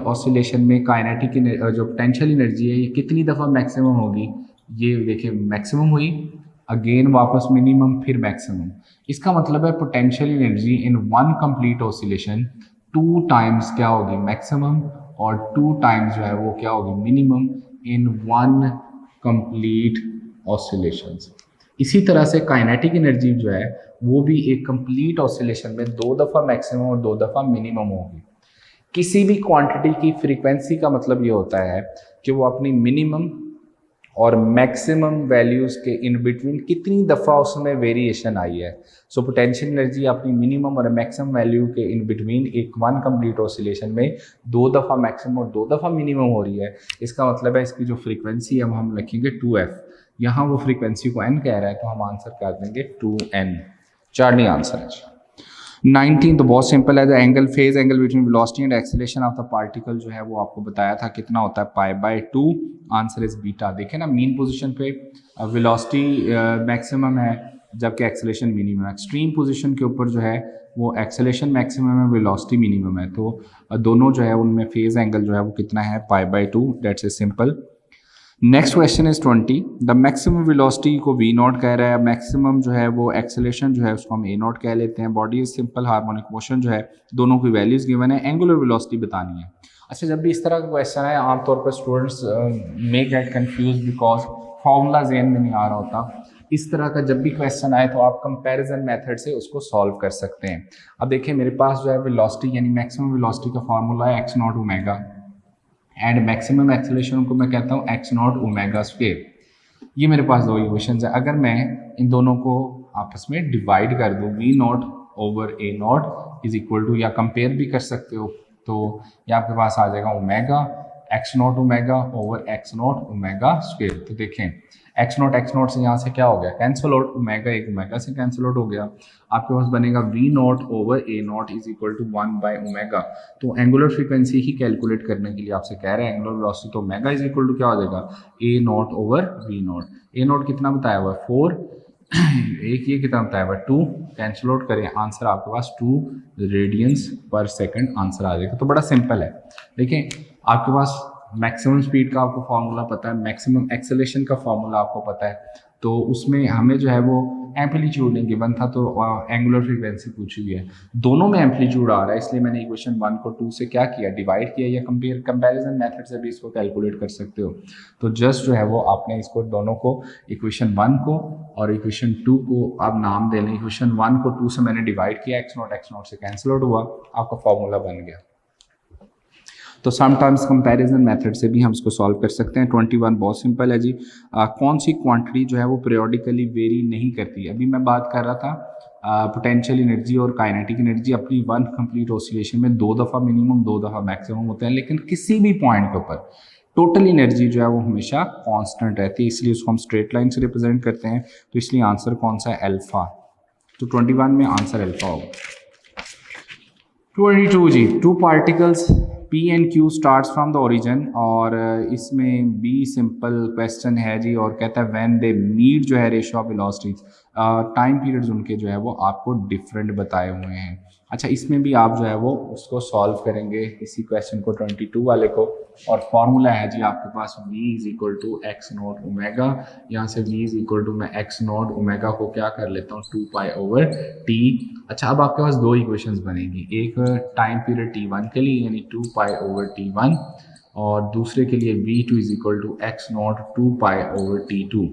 A: ऑसिलेशन में काइनेटिक जो पोटेंशियल एनर्जी है ये कितनी दफ़ा मैक्सिमम होगी, ये देखिए मैक्सिमम हुई, अगेन वापस मिनिमम, फिर मैक्सिमम। इसका मतलब है potential energy in one complete oscillation 2 times क्या होगी मैक्सिमम, और 2 टाइम्स जो है वो क्या होगी minimum in one complete oscillations. इसी तरह से काइनेटिक एनर्जी जो है वो भी एक कंप्लीट ऑसिलेशन में 2 दफ़ा मैक्सिमम और 2 दफ़ा मिनिमम होगी। किसी भी क्वांटिटी की फ्रीक्वेंसी का मतलब ये होता है कि वो अपनी मिनिमम और मैक्सिमम वैल्यूज़ के इन बिटवीन कितनी दफ़ा उसमें वेरिएशन आई है। सो पोटेंशियल एनर्जी अपनी मिनिमम और मैक्सिमम वैल्यू के इन बिटवीन एक वन कंप्लीट ऑसिलेशन में 2 दफ़ा मैक्सिमम और 2 दफ़ा मिनिमम हो रही है। इसका मतलब है इसकी जो फ्रीक्वेंसी है हम लिखेंगे 2f, यहाँ वो फ्रीक्वेंसी को n कह रहा है तो हम आंसर कर देंगे 2n। चार्ली आंसर है। 19 तो बहुत सिंपल है, the angle phase angle between velocity and acceleration of the particle जो है वो आपको बताया था कितना होता है π/2, आंसर इज बीटा। देखें ना मीन पोजीशन पे वेलोसिटी मैक्सिमम है जबकि एक्सेलरेशन मिनिमम है, एक्सट्रीम पोजीशन के ऊपर जो है वो एक्सेलरेशन मैक्सिमम है, वेलोसिटी मिनिमम है, तो दोनों जो है उनमें फेज एंगल जो है वो कितना है π/2, that's is simple. Next question is 20, the maximum velocity को v नॉट कह रहा है, मैक्सिमम जो है वो एक्सेलरेशन जो है उसको हम a नॉट कह लेते हैं, body is simple harmonic motion जो है दोनों की वैल्यूज गिवन है, एंगुलर वेलोसिटी बतानी है। अच्छा जब भी इस तरह का क्वेश्चन है आमतौर पर students may get confuse because formula ज़हन में नहीं आ रहा होता। इस तरह का जब भी क्वेश्चन आए तो आप कंपैरिजन मेथड से उसको सॉल्व कर सकते हैं। अब देखिए मेरे पास जो है वेलोसिटी यानी मैक्सिमम वेलोसिटी का फॉर्मूला है x not omega, and maximum acceleration को मैं कहता हूँ एक्स नॉट ओमेगा स्क्वायर। ये मेरे पास 2 इक्वेशंस है, अगर मैं इन दोनों को आपस में डिवाइड कर दूँ v not over a naught is equal to, या कंपेयर भी कर सकते हो, तो ये आपके पास आ जाएगा omega x not omega over x not omega square. तो देखें एक्स नॉट से यहाँ से क्या हो गया, कैंसिल आउट, ओमेगा एक ओमेगा से कैंसिल आउट हो गया। आपके पास बनेगा v not over A not is equal to 1 by omega. तो एंगुलर फ्रीक्वेंसी ही कैलकुलेट करने के लिए आपसे कह रहे हैं एंगुलर वेलोसिटी, तो ओमेगा इज इक्वल टू क्या हो जाएगा, A not over v not. A not कितना बताया हुआ है 4, एक ये कितना बताया हुआ है 2, कैंसिल आउट करें आंसर आपके पास 2 रेडियंस पर सेकंड आंसर आ जाएगा। तो बड़ा सिंपल है। देखिए आपके पास मैक्सिमम स्पीड का आपको फार्मूला पता है, मैक्सिमम एक्सेलेरेशन का फार्मूला आपको पता है, तो उसमें हमें जो है वो एम्पलीट्यूड नहीं गिवन था, तो एंगुलर फ्रीक्वेंसी पूछी हुई है। दोनों में एम्पलीट्यूड आ रहा है, इसलिए मैंने इक्वेशन 1 को 2 से क्या किया, डिवाइड किया, या कंपैरिजन मेथड से भी इसको कैलकुलेट कर सकते हो। तो जस्ट जो है वो आपने इसको दोनों को, इक्वेशन 1 को और इक्वेशन 2 को आप नाम दे लें। इक्वेशन 1 को 2 से मैंने डिवाइड किया, एक्स नॉट से कैंसिल आउट हुआ, आपका फॉर्मूला बन गया। तो समटाइम्स कंपैरिजन मेथड से भी हम इसको सॉल्व कर सकते हैं। 21 बहुत सिंपल है जी। कौन सी क्वांटिटी जो है वो पीरियोडिकली वेरी नहीं करती। अभी मैं बात कर रहा था पोटेंशियल एनर्जी और काइनेटिक एनर्जी अपनी वन कंप्लीट ऑसिलेशन में 2 दफ़ा मिनिमम 2 दफ़ा मैक्सिमम होते हैं, लेकिन किसी भी पॉइंट के ऊपर टोटल एनर्जी जो है वो हमेशा कांस्टेंट रहती है, इसलिए उसको हम स्ट्रेट लाइन से रिप्रेजेंट करते हैं। तो इसलिए आंसर कौन सा है, अल्फा। तो 21 में आंसर अल्फा होगा। 22 जी, 2 particles P and Q starts from the origin, और इसमें बी सिंपल क्वेश्चन है जी, और कहता है व्हेन दे मीट जो है ratio of velocities, time periods उनके जो है वो आपको डिफरेंट बताए हुए हैं। अच्छा, इसमें भी आप जो है वो उसको सॉल्व करेंगे इसी क्वेश्चन को 22 वाले को, और फॉर्मूला है जी आपके पास v is equal to x not omega. यहाँ से v इज इक्वल टू मैं एक्स नॉट ओमेगा को क्या कर लेता हूँ 2 पाई ओवर टी। अच्छा, अब आपके पास 2 इक्वेशंस बनेगी, एक टाइम पीरियड t1 के लिए यानी 2 पाई ओवर t1, और दूसरे के लिए v2 is equal to x naught 2 pi over t2।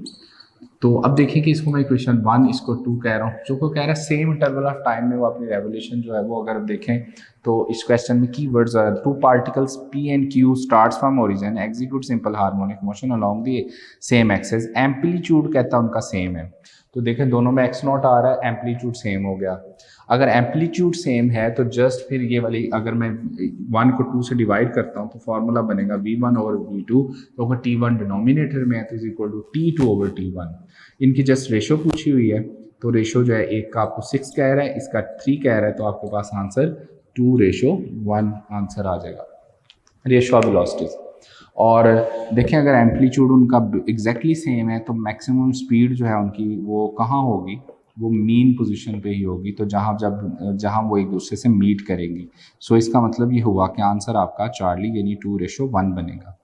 A: तो अब देखिए कि इसको मैं इक्वेशन 1 इसको 2 कह रहा हूँ, जो को कह रहा है सेम इंटरवल ऑफ टाइम में वो अपनी रेवोल्यूशन जो है वो अगर देखें तो इस क्वेश्चन में की वर्ड्स आ रहा है 2 particles P and Q starts from origin execute simple harmonic motion along the same axis, amplitude कहता है उनका सेम है। तो देखें दोनों में x नॉट आ रहा है, एम्पलीट्यूड सेम हो गया। अगर एम्पलीट्यूड सेम है तो जस्ट फिर ये वाली अगर मैं 1 को 2 से डिवाइड करता हूँ तो फॉर्मूला बनेगा v1 ओवर v2, तो अगर t1 डिनोमिनेटर में है तो is equal to t2 over t1। इनकी जस्ट रेशो पूछी हुई है, तो रेशो जो है एक का आपको 6 कह रहा है, इसका 3 कह रहा है, तो आपके पास आंसर 2:1 आंसर आ जाएगा, रेशो ऑफ वेलोसिटीज। और देखें अगर एम्पलीट्यूड उनका एग्जैक्टली सेम है तो मैक्सिमम स्पीड जो है उनकी वो कहाँ होगी, वो मीन पोजीशन पे ही होगी, तो जहाँ वो एक दूसरे से मीट करेंगी। सो इसका मतलब ये हुआ कि आंसर आपका चार्ली यानी 2:1 बनेगा।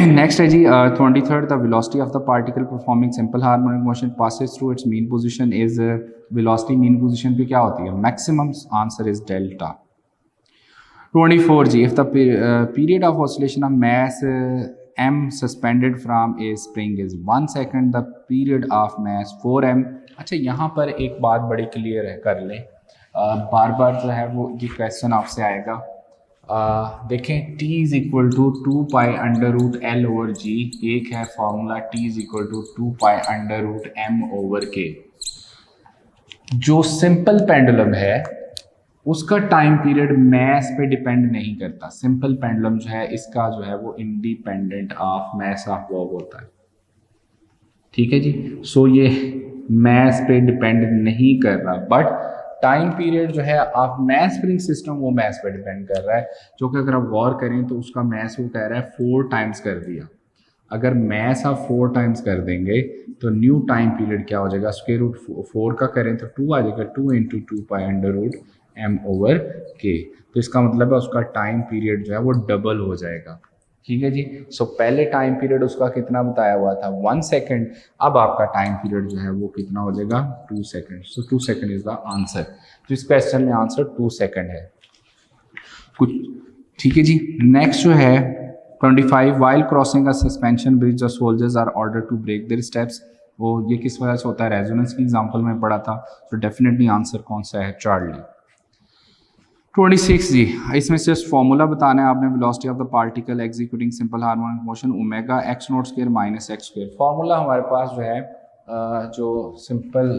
A: नेक्स्ट है जी 23rd, the velocity of the particle performing simple harmonic motion passes through its mean position is, velocity mean position पे क्या होती है, मैक्सिमम, आंसर इज डेल्टा। 24 जी, if the period of oscillation of mass m suspended from a spring is 1 second, the period of mass 4m। अच्छा, यहाँ पर एक बात बड़ी क्लियर है, कर लें, बार बार जो है वो ये क्वेश्चन आपसे आएगा। देखें t is equal to 2 pi under root L over g, एक है formula t is equal to 2 pi under root m over k। जो सिंपल पेंडुलम है उसका टाइम पीरियड मैस पे डिपेंड नहीं करता। सिंपल पेंडुलम जो है इसका जो है वो independent of mass of Bob होता है, ठीक है जी। सो ये मैस पे डिपेंड नहीं कर रहा, बट टाइम पीरियड जो है ऑफ मैस स्प्रिंग सिस्टम वो मैस पे डिपेंड कर रहा है, जो कि अगर आप गौर करें तो उसका मैस वो कह रहा है 4 टाइम्स कर दिया। अगर मैस आप 4 टाइम्स कर देंगे तो न्यू टाइम पीरियड क्या हो जाएगा, स्क्वायर रूट 4 का करें तो 2 आ जाएगा, 2 into 2 pi under root m over k। तो इसका मतलब है उसका टाइम पीरियड जो है वो डबल हो जाएगा, ठीक है जी। सो पहले टाइम पीरियड उसका कितना बताया हुआ था 1 सेकेंड, अब आपका टाइम पीरियड जो है वो कितना हो जाएगा 2 second. So 2 second is the answer. तो इस क्वेश्चन में आंसर 2 सेकेंड है कुछ, ठीक है जी। नेक्स्ट जो है 25, while crossing a suspension bridge the soldiers are order to break their steps. वो ये किस वजह से होता है, रेजोनेंस की एग्जांपल में पढ़ा था। तो डेफिनेटली आंसर कौन सा है, चार्ली। 26 जी, इसमें से फॉर्मूला बताना है आपने, velocity of the particle executing simple harmonic motion omega x not square minus x square. Formula हमारे पास जो है जो सिंपल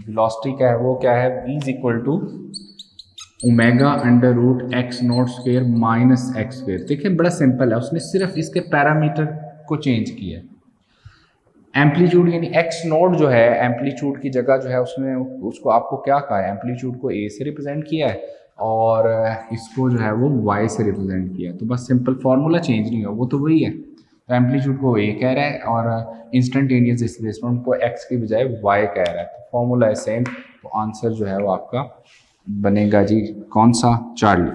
A: वेलोसिटी का है वो क्या है, v is equal to omega under root x not square minus x square. देखिए बड़ा सिंपल है, उसने सिर्फ इसके पैरामीटर को चेंज किया है। एम्पलीट्यूड यानी एक्स नोट जो है एम्पलीट्यूड की जगह जो है उसने उसको आपको क्या कहा है, एम्पलीट्यूड को ए से रिप्रेजेंट किया है और इसको जो है वो वाई से रिप्रेजेंट किया है। तो बस सिंपल फार्मूला चेंज नहीं हुआ, वो तो वही है। तो एम्पलीट्यूड को ए कह रहा है और इंस्टेंटेनियस डिस्प्लेसमेंट को एक्स की बजाय वाई कह रहा है। तो फॉर्मूला है सेम, तो आंसर जो है वो आपका बनेगा जी कौन सा, चार्ली।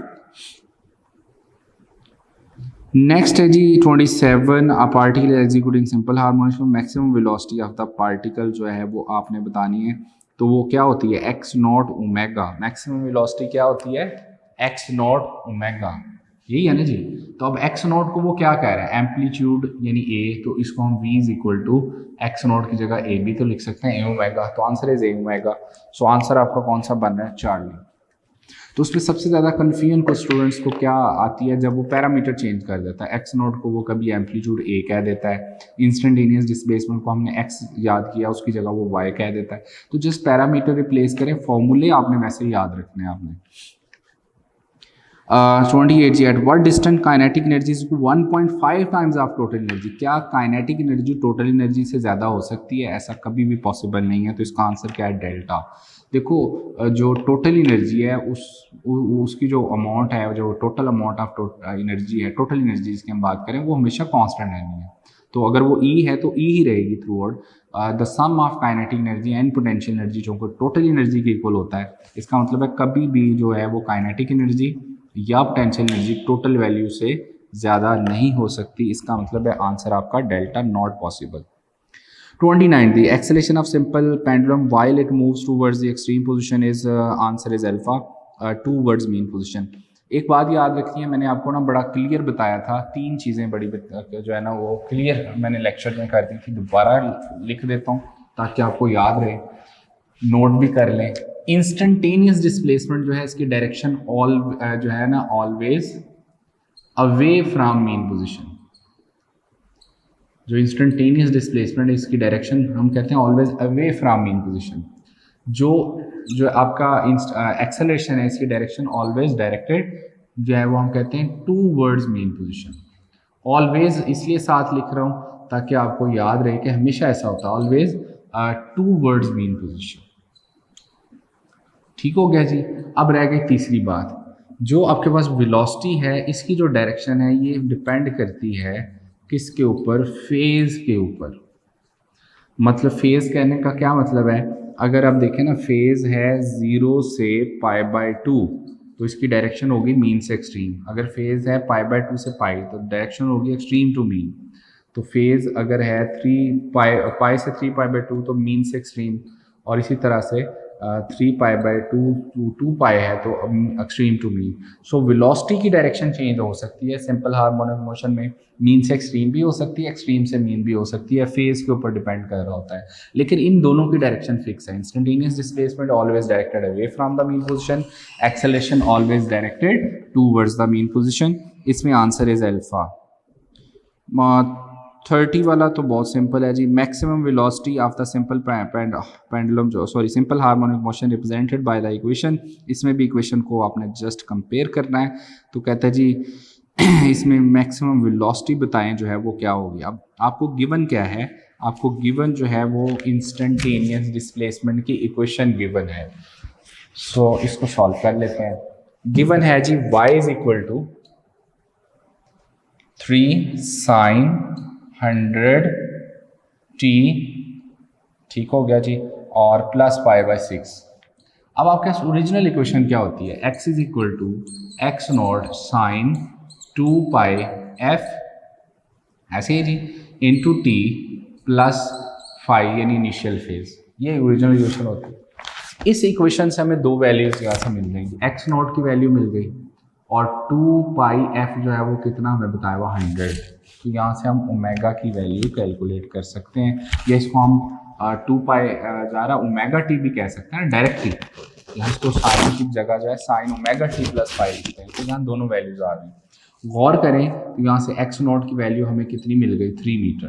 A: नेक्स्ट है जी 27, a particle executing simple harmonics में maximum velocity of the particle जो है वो आपने बतानी है। तो वो क्या होती है, x not omega. Maximum velocity क्या होती है, एक्स नॉट ओमेगा, यही है ना जी। तो अब एक्स नॉट को वो क्या कह रहा है, एम्पलीट्यूड यानी ए, तो इसको हम v is equal to x naught की जगह ए भी तो लिख सकते हैं, ए ओमेगा। तो answer is a omega. So answer आपका कौन सा बन रहा है, चार्ली। तो उसमें सबसे ज़्यादा कन्फ्यूजन को स्टूडेंट्स को क्या आती है, जब वो पैरामीटर चेंज कर देता है। एक्स नोट को वो कभी एम्पलीट्यूड ए कह देता है, इंस्टेंटेनियस डिस्प्लेसमेंट को हमने एक्स याद किया उसकी जगह वो वाई कह देता है। तो जस्ट पैरामीटर रिप्लेस करें, फॉर्मूले आपने वैसे ही याद रखने हैं आपने। 28 जी, at what distant kinetic energy is 1.5 times of total energy. क्या काइनेटिक एनर्जी टोटल एनर्जी से ज़्यादा हो सकती है, ऐसा कभी भी पॉसिबल नहीं है। तो इसका आंसर क्या है, डेल्टा। देखो जो टोटल एनर्जी है उसकी जो अमाउंट है, जो टोटल अमाउंट ऑफ एनर्जी है, टोटल एनर्जी जिसकी हम बात करें वो हमेशा कांस्टेंट रहनी है। तो अगर वो ई है तो ई ही रहेगी throughout. The sum of kinetic energy and potential energy जो टोटल एनर्जी के इक्वल होता है। इसका मतलब है कभी भी जो है वो काइनेटिक एनर्जी या पोटेंशियल एनर्जी टोटल वैल्यू से ज़्यादा नहीं हो सकती। इसका मतलब है आंसर आपका delta, not possible. 29, the acceleration of simple pendulum while it moves towards the extreme position is answer is alpha, towards mean position। एक बात याद रखनी है, मैंने आपको ना बड़ा क्लियर बताया था, तीन चीज़ें बड़ी जो है ना वो क्लियर मैंने लेक्चर में कर दी थी, दोबारा लिख देता हूँ ताकि आपको याद रहे, नोट भी कर लें। इंस्टेंटेनियस डिस्प्लेसमेंट जो है इसकी डायरेक्शन जो है ना always away from mean position. जो इंस्टेंटेनियस डिस्प्लेसमेंट है इसकी डायरेक्शन हम कहते हैं always away from mean position. जो आपका एक्सेलरेशन है इसकी डायरेक्शन ऑलवेज डायरेक्टेड जो है वो हम कहते हैं टूवर्ड्स मीन पोजीशन। ऑलवेज इसलिए साथ लिख रहा हूँ ताकि आपको याद रहे कि हमेशा ऐसा होता है, ऑलवेज टूवर्ड्स मीन पोजीशन। ठीक हो गया जी। अब रह गई तीसरी बात, जो आपके पास वेलोसिटी है इसकी जो डायरेक्शन है ये डिपेंड करती है किसके ऊपर, फेज के ऊपर। मतलब फेज कहने का क्या मतलब है, अगर आप देखें ना फेज है 0 से π/2 तो इसकी डायरेक्शन होगी मीन से एक्सट्रीम। अगर फेज है π/2 से π तो डायरेक्शन होगी एक्सट्रीम टू मीन। तो फेज अगर है 3 से 3π/2 तो मीन से एक्सट्रीम, और इसी तरह से 3π/2 to 2π है तो extreme to mean. So velocity की डायरेक्शन चेंज हो सकती है सिंपल हार्मोनिक मोशन में, मीन से एक्सट्रीम भी हो सकती है, एक्सट्रीम से मीन भी हो सकती है, फेज के ऊपर डिपेंड कर रहा होता है। लेकिन इन दोनों की डायरेक्शन फिक्स है। Instantaneous displacement always directed away from the mean position, acceleration always directed towards the mean position. इसमें आंसर इज अल्फा। 30 वाला तो बहुत सिंपल है जी, maximum velocity of the simple pendulum simple harmonic motion represented by the equation. इसमें भी equation को आपने जस्ट कंपेयर करना है। तो कहता है जी इसमें मैक्सिमम वेलोसिटी बताएं जो है वो क्या होगी। अब आपको गिवन क्या है, आपको गिवन जो है वो इंस्टेंटेनियस डिस्प्लेसमेंट की इक्वेशन गिवन है। सो इसको सॉल्व कर लेते हैं। गिवन है जी y is equal to 3 sin 100t, ठीक हो गया जी, और प्लस π/6। अब आपके पास ओरिजिनल इक्वेशन क्या होती है, x is equal to x naught sine 2πf ऐसे ही जी इंटू t प्लस फाइव यानी इनिशियल फेज। ये ओरिजिनल इक्वेशन होती है। इस इक्वेशन से हमें दो वैल्यूज यहाँ से मिल गई, एक्स नॉट की वैल्यू मिल गई और 2πf जो है वो कितना हमें बताया हुआ 100। तो यहाँ से हम ओमेगा की वैल्यू कैलकुलेट कर सकते हैं, या इसको हम 2π जा रहा ओमेगा टी भी कह सकते हैं डायरेक्टली। यहाँ इसको साइन की जगह जो है sign omega t plus five लिखते हैं। तो यहाँ दोनों वैल्यूज आ गई। गौर करें तो यहाँ से एक्स नॉट की वैल्यू हमें कितनी मिल गई, 3 मीटर।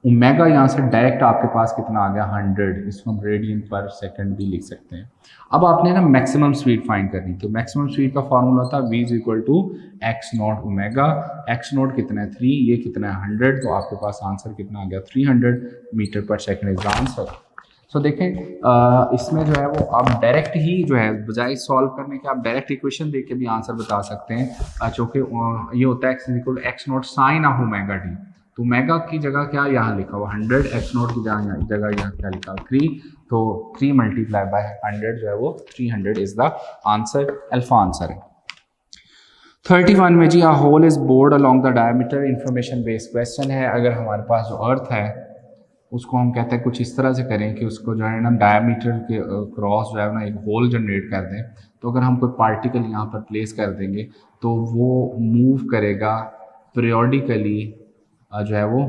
A: ओमेगा यहाँ से डायरेक्ट आपके पास कितना आ गया 100, इसको हम रेडियन पर सेकंड भी लिख सकते हैं। अब आपने ना मैक्सिमम स्पीड फाइंड करनी, तो मैक्सिमम स्पीड का फॉर्मूला था v is equal to x not omega. X naught कितना है 3, ये कितना है 100, तो आपके पास आंसर कितना आ गया 300 मीटर पर सेकेंड इज द आंसर। सो देखें इसमें जो है वो आप डायरेक्ट ही जो है बजाय सॉल्व करने के आप डायरेक्ट इक्वेशन देख के भी आंसर बता सकते हैं, चूँकि ये होता है x is equal to x naught sine of omega t. तो ओमेगा की जगह क्या यहाँ लिखा हुआ 100, एक्स नॉट की जगह यहाँ क्या लिखा हुआ 3, तो 3 मल्टीप्लाई बाय 100 जो है वो 300 is the answer, alpha answer है। 31 में जी, a hole is bored along the diameter, information based question है। अगर हमारे पास जो अर्थ है उसको हम कहते हैं कुछ इस तरह से करें कि उसको जो है ना डायमीटर के क्रॉस जो है ना एक होल जनरेट कर दें, तो अगर हम कोई पार्टिकल यहाँ पर प्लेस कर देंगे तो वो मूव करेगा पीरियोडिकली, जो है वो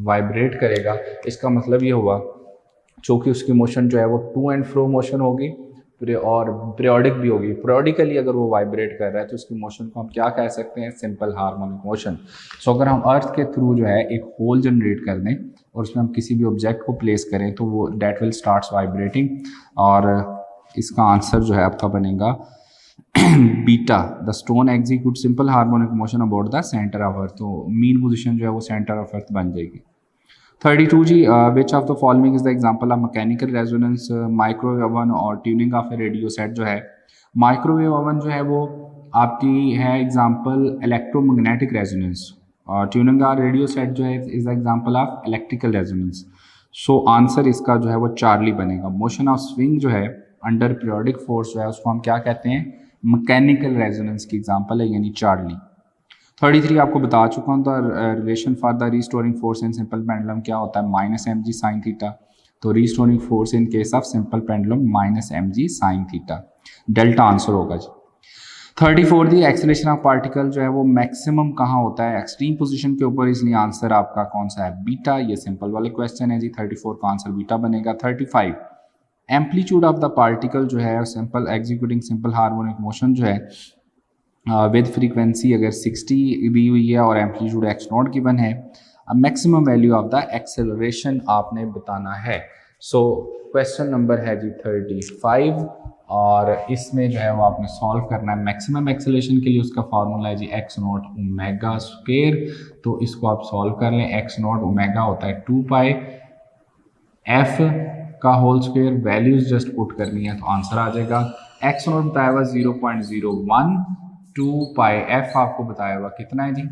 A: वाइब्रेट करेगा। इसका मतलब ये हुआ चूँकि उसकी मोशन जो है वो टू एंड फ्रो मोशन होगी और पीरियोडिक भी होगी। पीरियोडिकली अगर वो वाइब्रेट कर रहा है तो उसकी मोशन को हम क्या कह सकते हैं, सिंपल हार्मोनिक मोशन। सो अगर हम अर्थ के थ्रू जो है एक होल जनरेट कर दें और उसमें हम किसी भी ऑब्जेक्ट को प्लेस करें तो वो डेट विल स्टार्ट्स वाइब्रेटिंग, और इसका आंसर जो है आपका बनेगा beta. The stone execute simple harmonic motion about the centre of अर्थ, तो मीन पोजीशन जो है वो सेंटर ऑफ अर्थ बन जाएगी। 32 जी, which of the following is the example of mechanical resonance, microwave oven और tuning of a radio set. जो है माइक्रोवेव ओवन जो है वो आपकी है एग्जांपल इलेक्ट्रोमैग्नेटिक रेजोनेंस, और ट्यूनिंग ऑफ रेडियो सेट जो है is the example of electrical resonance. So answer इसका जो है वो चार्ली बनेगा। मोशन ऑफ स्विंग जो है अंडर पीरियोडिक फोर्स जो है उसको हम क्या कहते हैं, मैकेनिकल रेजोनेंस की एग्जांपल है, यानी चार्ली। 33 आपको बता चुका हूँ, the relation for the restoring force in simple pendulum क्या होता है, -mg sin थीटा। तो restoring force in case of simple pendulum -mg sin theta, delta answer होगा जी। 34 दी एक्सेलरेशन ऑफ पार्टिकल जो है वो मैक्सिमम कहाँ होता है, एक्सट्रीम पोजीशन के ऊपर, इसलिए आंसर आपका कौन सा है, बीटा। ये सिंपल वाले क्वेश्चन है जी, 34 का आंसर बीटा बनेगा। 35 एम्पलीट्यूड ऑफ द पार्टिकल जो है simple executing simple harmonic motion जो है विद फ्रीक्वेंसी अगर 60 दी हुई है और एम्पलीट्यूड एक्स नॉट गिवन है, maximum value of the acceleration आपने बताना है। सो क्वेश्चन नंबर है जी 35, और इसमें जो है वो आपने सॉल्व करना है। मैक्सिमम एक्सेलरेशन के लिए उसका फार्मूला है जी एक्स नॉट ओमेगा स्क्वायर, तो इसको आप सॉल्व कर लें। एक्स नॉट ओमेगा होता है 2 पाई एफ का whole square, values just put करनी है तो आंसर आ जाएगा। एक्स नॉट बताया हुआ 0.01, 2 पाई एफ आपको बताया हुआ कितना है जी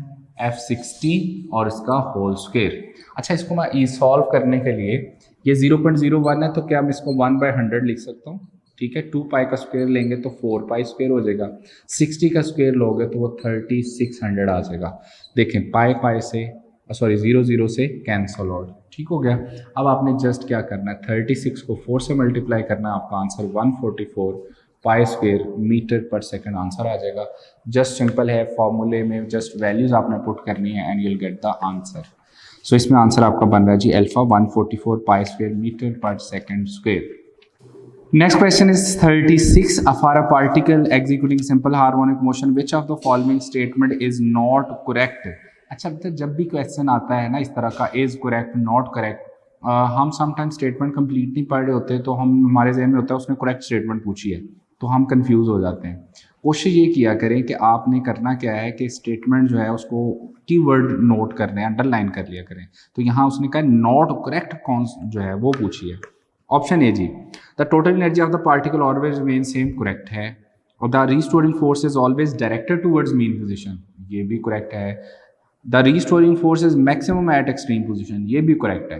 A: एफ 60 और इसका होल स्क्वायर। अच्छा, इसको मैं ई सॉल्व करने के लिए, ये 0.01 है तो क्या मैं इसको 1/100 लिख सकता हूँ, ठीक है। 2 पाई का स्क्वायर लेंगे तो 4 पाई स्क्वायर हो जाएगा, 60 का स्क्वायर लोगे तो वो 3600 आ जाएगा। देखें पाई पाई से 0 से कैंसल आउट, ठीक हो गया। अब आपने जस्ट क्या करना है, 36 को 4 से मल्टीप्लाई करना है, आपका answer 144 pi square metre per second answer आ जाएगा। जस्ट सिंपल है, फॉर्मूले में जस्ट वैल्यूज आपने पुट करनी है and you'll get the answer. So इसमें आंसर आपका बन रहा है जी alpha 144 pi square metre per second square. Next question is 36. For a particle executing simple harmonic motion, which of the following statement is not correct? अच्छा, तो जब भी क्वेश्चन आता है ना इस तरह का, इज करेक्ट नॉट करेक्ट, हम समटाइम स्टेटमेंट कंप्लीट नहीं पढ़ रहे होते तो हम हमारे जहन में होता है उसने करेक्ट स्टेटमेंट पूछी है तो हम कंफ्यूज हो जाते हैं। कोशिश ये किया करें कि आपने करना क्या है कि स्टेटमेंट जो है उसको कीवर्ड नोट करने, अंडरलाइन कर लिया करें। तो यहाँ उसने कहा नॉट करेक्ट कौन जो है वो पूछी है। ऑप्शन ए जी, the total energy of the particle always remain same, correct है। और the restoring force is always directed towards mean position, ये भी करेक्ट है। The restoring force is maximum at extreme position, ये भी करेक्ट है।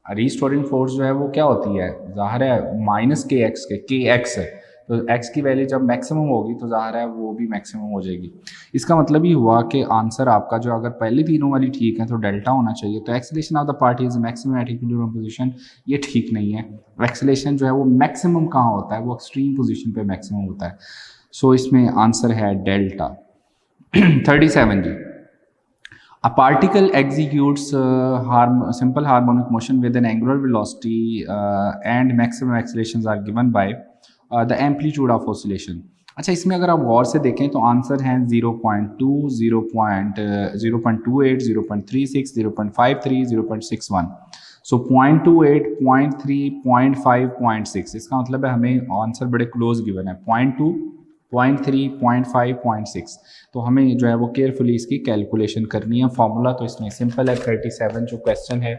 A: Restoring force जो है वो क्या होती है, ज़ाहिर है माइनस के एक्स के एक्स है, तो एक्स की वैल्यू जब मैक्सिमम होगी तो ज़ाहिर है वो भी मैक्सिमम हो जाएगी। इसका मतलब ही हुआ कि आंसर आपका जो अगर पहले तीनों वाली ठीक है तो डेल्टा होना चाहिए। तो acceleration of the party is maximum at equilibrium position, ये ठीक नहीं है। एक्सेलेरेशन जो है वो मैक्सिमम कहाँ होता है, वो एक्सट्रीम पोजीशन पे मैक्सिमम होता है। सो इसमें आंसर है डेल्टा। 37 जी, a particle executes simple harmonic motion with an angular velocity and maximum accelerations are given by the amplitude of oscillation. अच्छा, इसमें अगर आप गौर से देखें तो आंसर हैं 0.2, 0.28, 0.36, 0.53, 0.61। सो 0.28, 0.3, 0.5, 0.6, इसका मतलब है हमें आंसर बड़े क्लोज गिवन है, 0.2, 0.3, 0.5, 0.6। तो हमें जो है वो केयरफुली इसकी कैलकुलेशन करनी है। फॉर्मूला तो इसमें सिंपल है, 37 जो क्वेश्चन है।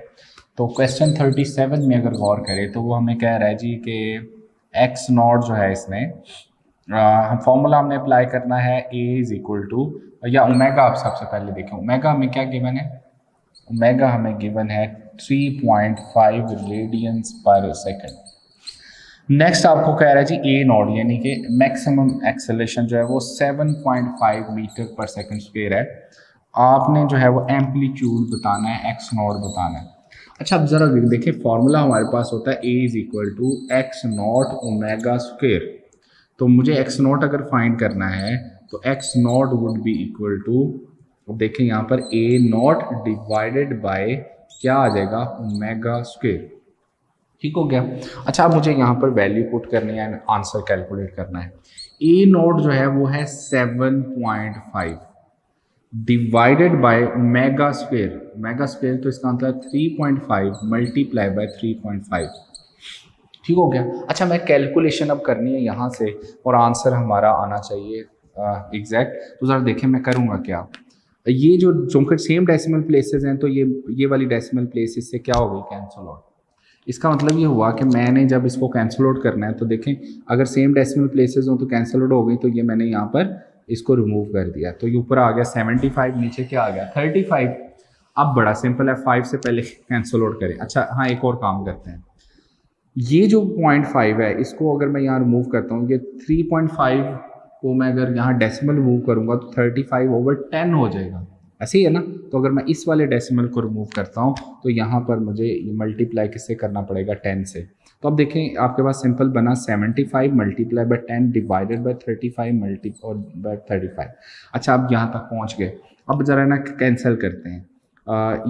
A: तो क्वेश्चन 37 में अगर गौर करें तो वो हमें कह रहा है जी कि एक्स नॉट जो है इसमें फॉर्मूला हमने अप्लाई करना है ए इज इक्वल टू, या ओमेगा आप सबसे पहले देखें, ओमेगा हमें क्या गिवन है, ओमेगा हमें गिवन है 3.5 रेडियंस पर सेकंड। नेक्स्ट आपको कह रहा है जी ए नॉट, यानी कि मैक्सिमम एक्सेलरेशन जो है वो 7.5 मीटर पर सेकंड स्क्वायर है। आपने जो है वो एम्पलीट्यूड बताना है, एक्स नॉट बताना है। अच्छा, अब जरा देखिए, फॉर्मूला हमारे पास होता है a is equal to x not omega square. तो मुझे एक्स नॉट अगर फाइंड करना है तो x naught would be equal to, देखें यहाँ पर ए नॉट डिवाइडेड बाय क्या आ जाएगा, ओमेगा स्क्वायर। ठीक हो गया। अच्छा, अब मुझे यहाँ पर वैल्यू पुट करनी है, आंसर कैलकुलेट करना है। ए नॉट जो है वो है 7.5 divided by omega square, omega square तो इसका मतलब 3.5 मल्टीप्लाई बाय 3.5। ठीक हो गया। अच्छा, मैं कैलकुलेशन अब करनी है यहाँ से और आंसर हमारा आना चाहिए एग्जैक्ट। तो ज़रा देखें मैं करूँगा क्या, ये जो चूंकि सेम डेसिमल प्लेसेस हैं तो ये वाली डेसिमल प्लेसेस से क्या हो गई, कैंसिल आउट। इसका मतलब ये हुआ कि मैंने जब इसको कैंसिल आउट करना है तो देखें अगर सेम डेसिमल प्लेसेस हो तो कैंसिल आउट हो गई, तो ये मैंने यहाँ पर इसको रिमूव कर दिया, तो ये ऊपर आ गया 75, नीचे क्या आ गया 35। अब बड़ा सिंपल है, 5 से पहले कैंसिल आउट करें। अच्छा हाँ, एक और काम करते हैं, ये जो 0.5 है इसको अगर मैं यहाँ रिमूव करता हूँ, ये 3.5 को मैं अगर यहाँ डेसिमल रिमूव करूँगा तो 35/10 हो जाएगा, ऐसे ही है ना। तो अगर मैं इस वाले डेसिमल को रिमूव करता हूँ तो यहाँ पर मुझे ये मल्टीप्लाई किससे करना पड़ेगा, 10 से। तो अब देखें आपके पास सिंपल बना 75 multiply by 10 divided by 35 multiply by 35। अच्छा, अब यहाँ तक पहुँच गए। अब ज़रा ना कैंसिल करते हैं।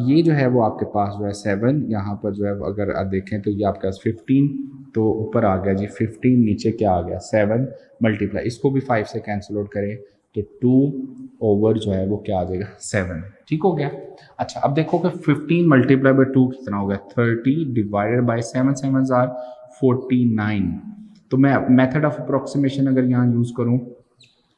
A: ये जो है वो आपके पास जो है 7, यहाँ पर जो है अगर देखें तो ये आपके पास 15, तो ऊपर आ गया जी 15, नीचे क्या आ गया 7 मल्टीप्लाई, इसको भी 5 से कैंसिल आउट करें तो 2 ओवर जो है वो क्या आ जाएगा 7। ठीक हो गया। अच्छा, अब देखो कि 15 मल्टीप्लाई बाय 2 कितना हो गया 30 डिवाइडेड बाय 7, 7 आर 49। तो मैं मेथड ऑफ अप्रोक्सीमेशन अगर यहाँ यूज़ करूँ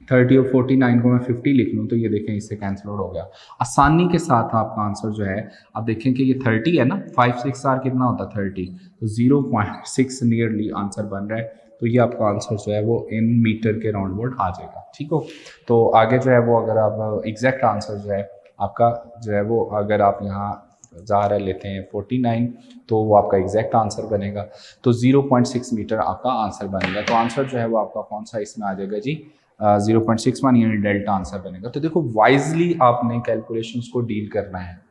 A: 30 और 49 को मैं 50 लिख लूँ तो ये देखें इससे कैंसिल आउट हो गया आसानी के साथ। आपका आंसर जो है आप देखें कि ये 30 है ना, 5 6 आर कितना होता है 30, तो 0.6 नियरली आंसर बन रहा है। तो ये आपका आंसर जो है वो इन मीटर के राउंड वर्ड आ जाएगा। ठीक हो, तो आगे जो है वो अगर आप एग्जैक्ट आंसर जो है आपका जो है वो अगर आप यहाँ ज़ाहिर लेते हैं 49 तो वो आपका एग्जैक्ट आंसर बनेगा, तो 0.6 मीटर आपका आंसर बनेगा। तो आंसर जो है वो आपका कौन सा इसमें आ जाएगा जी 0.61, यानी डेल्टा आंसर बनेगा। तो देखो वाइजली आपने कैलकुलेशंस को डील करना है,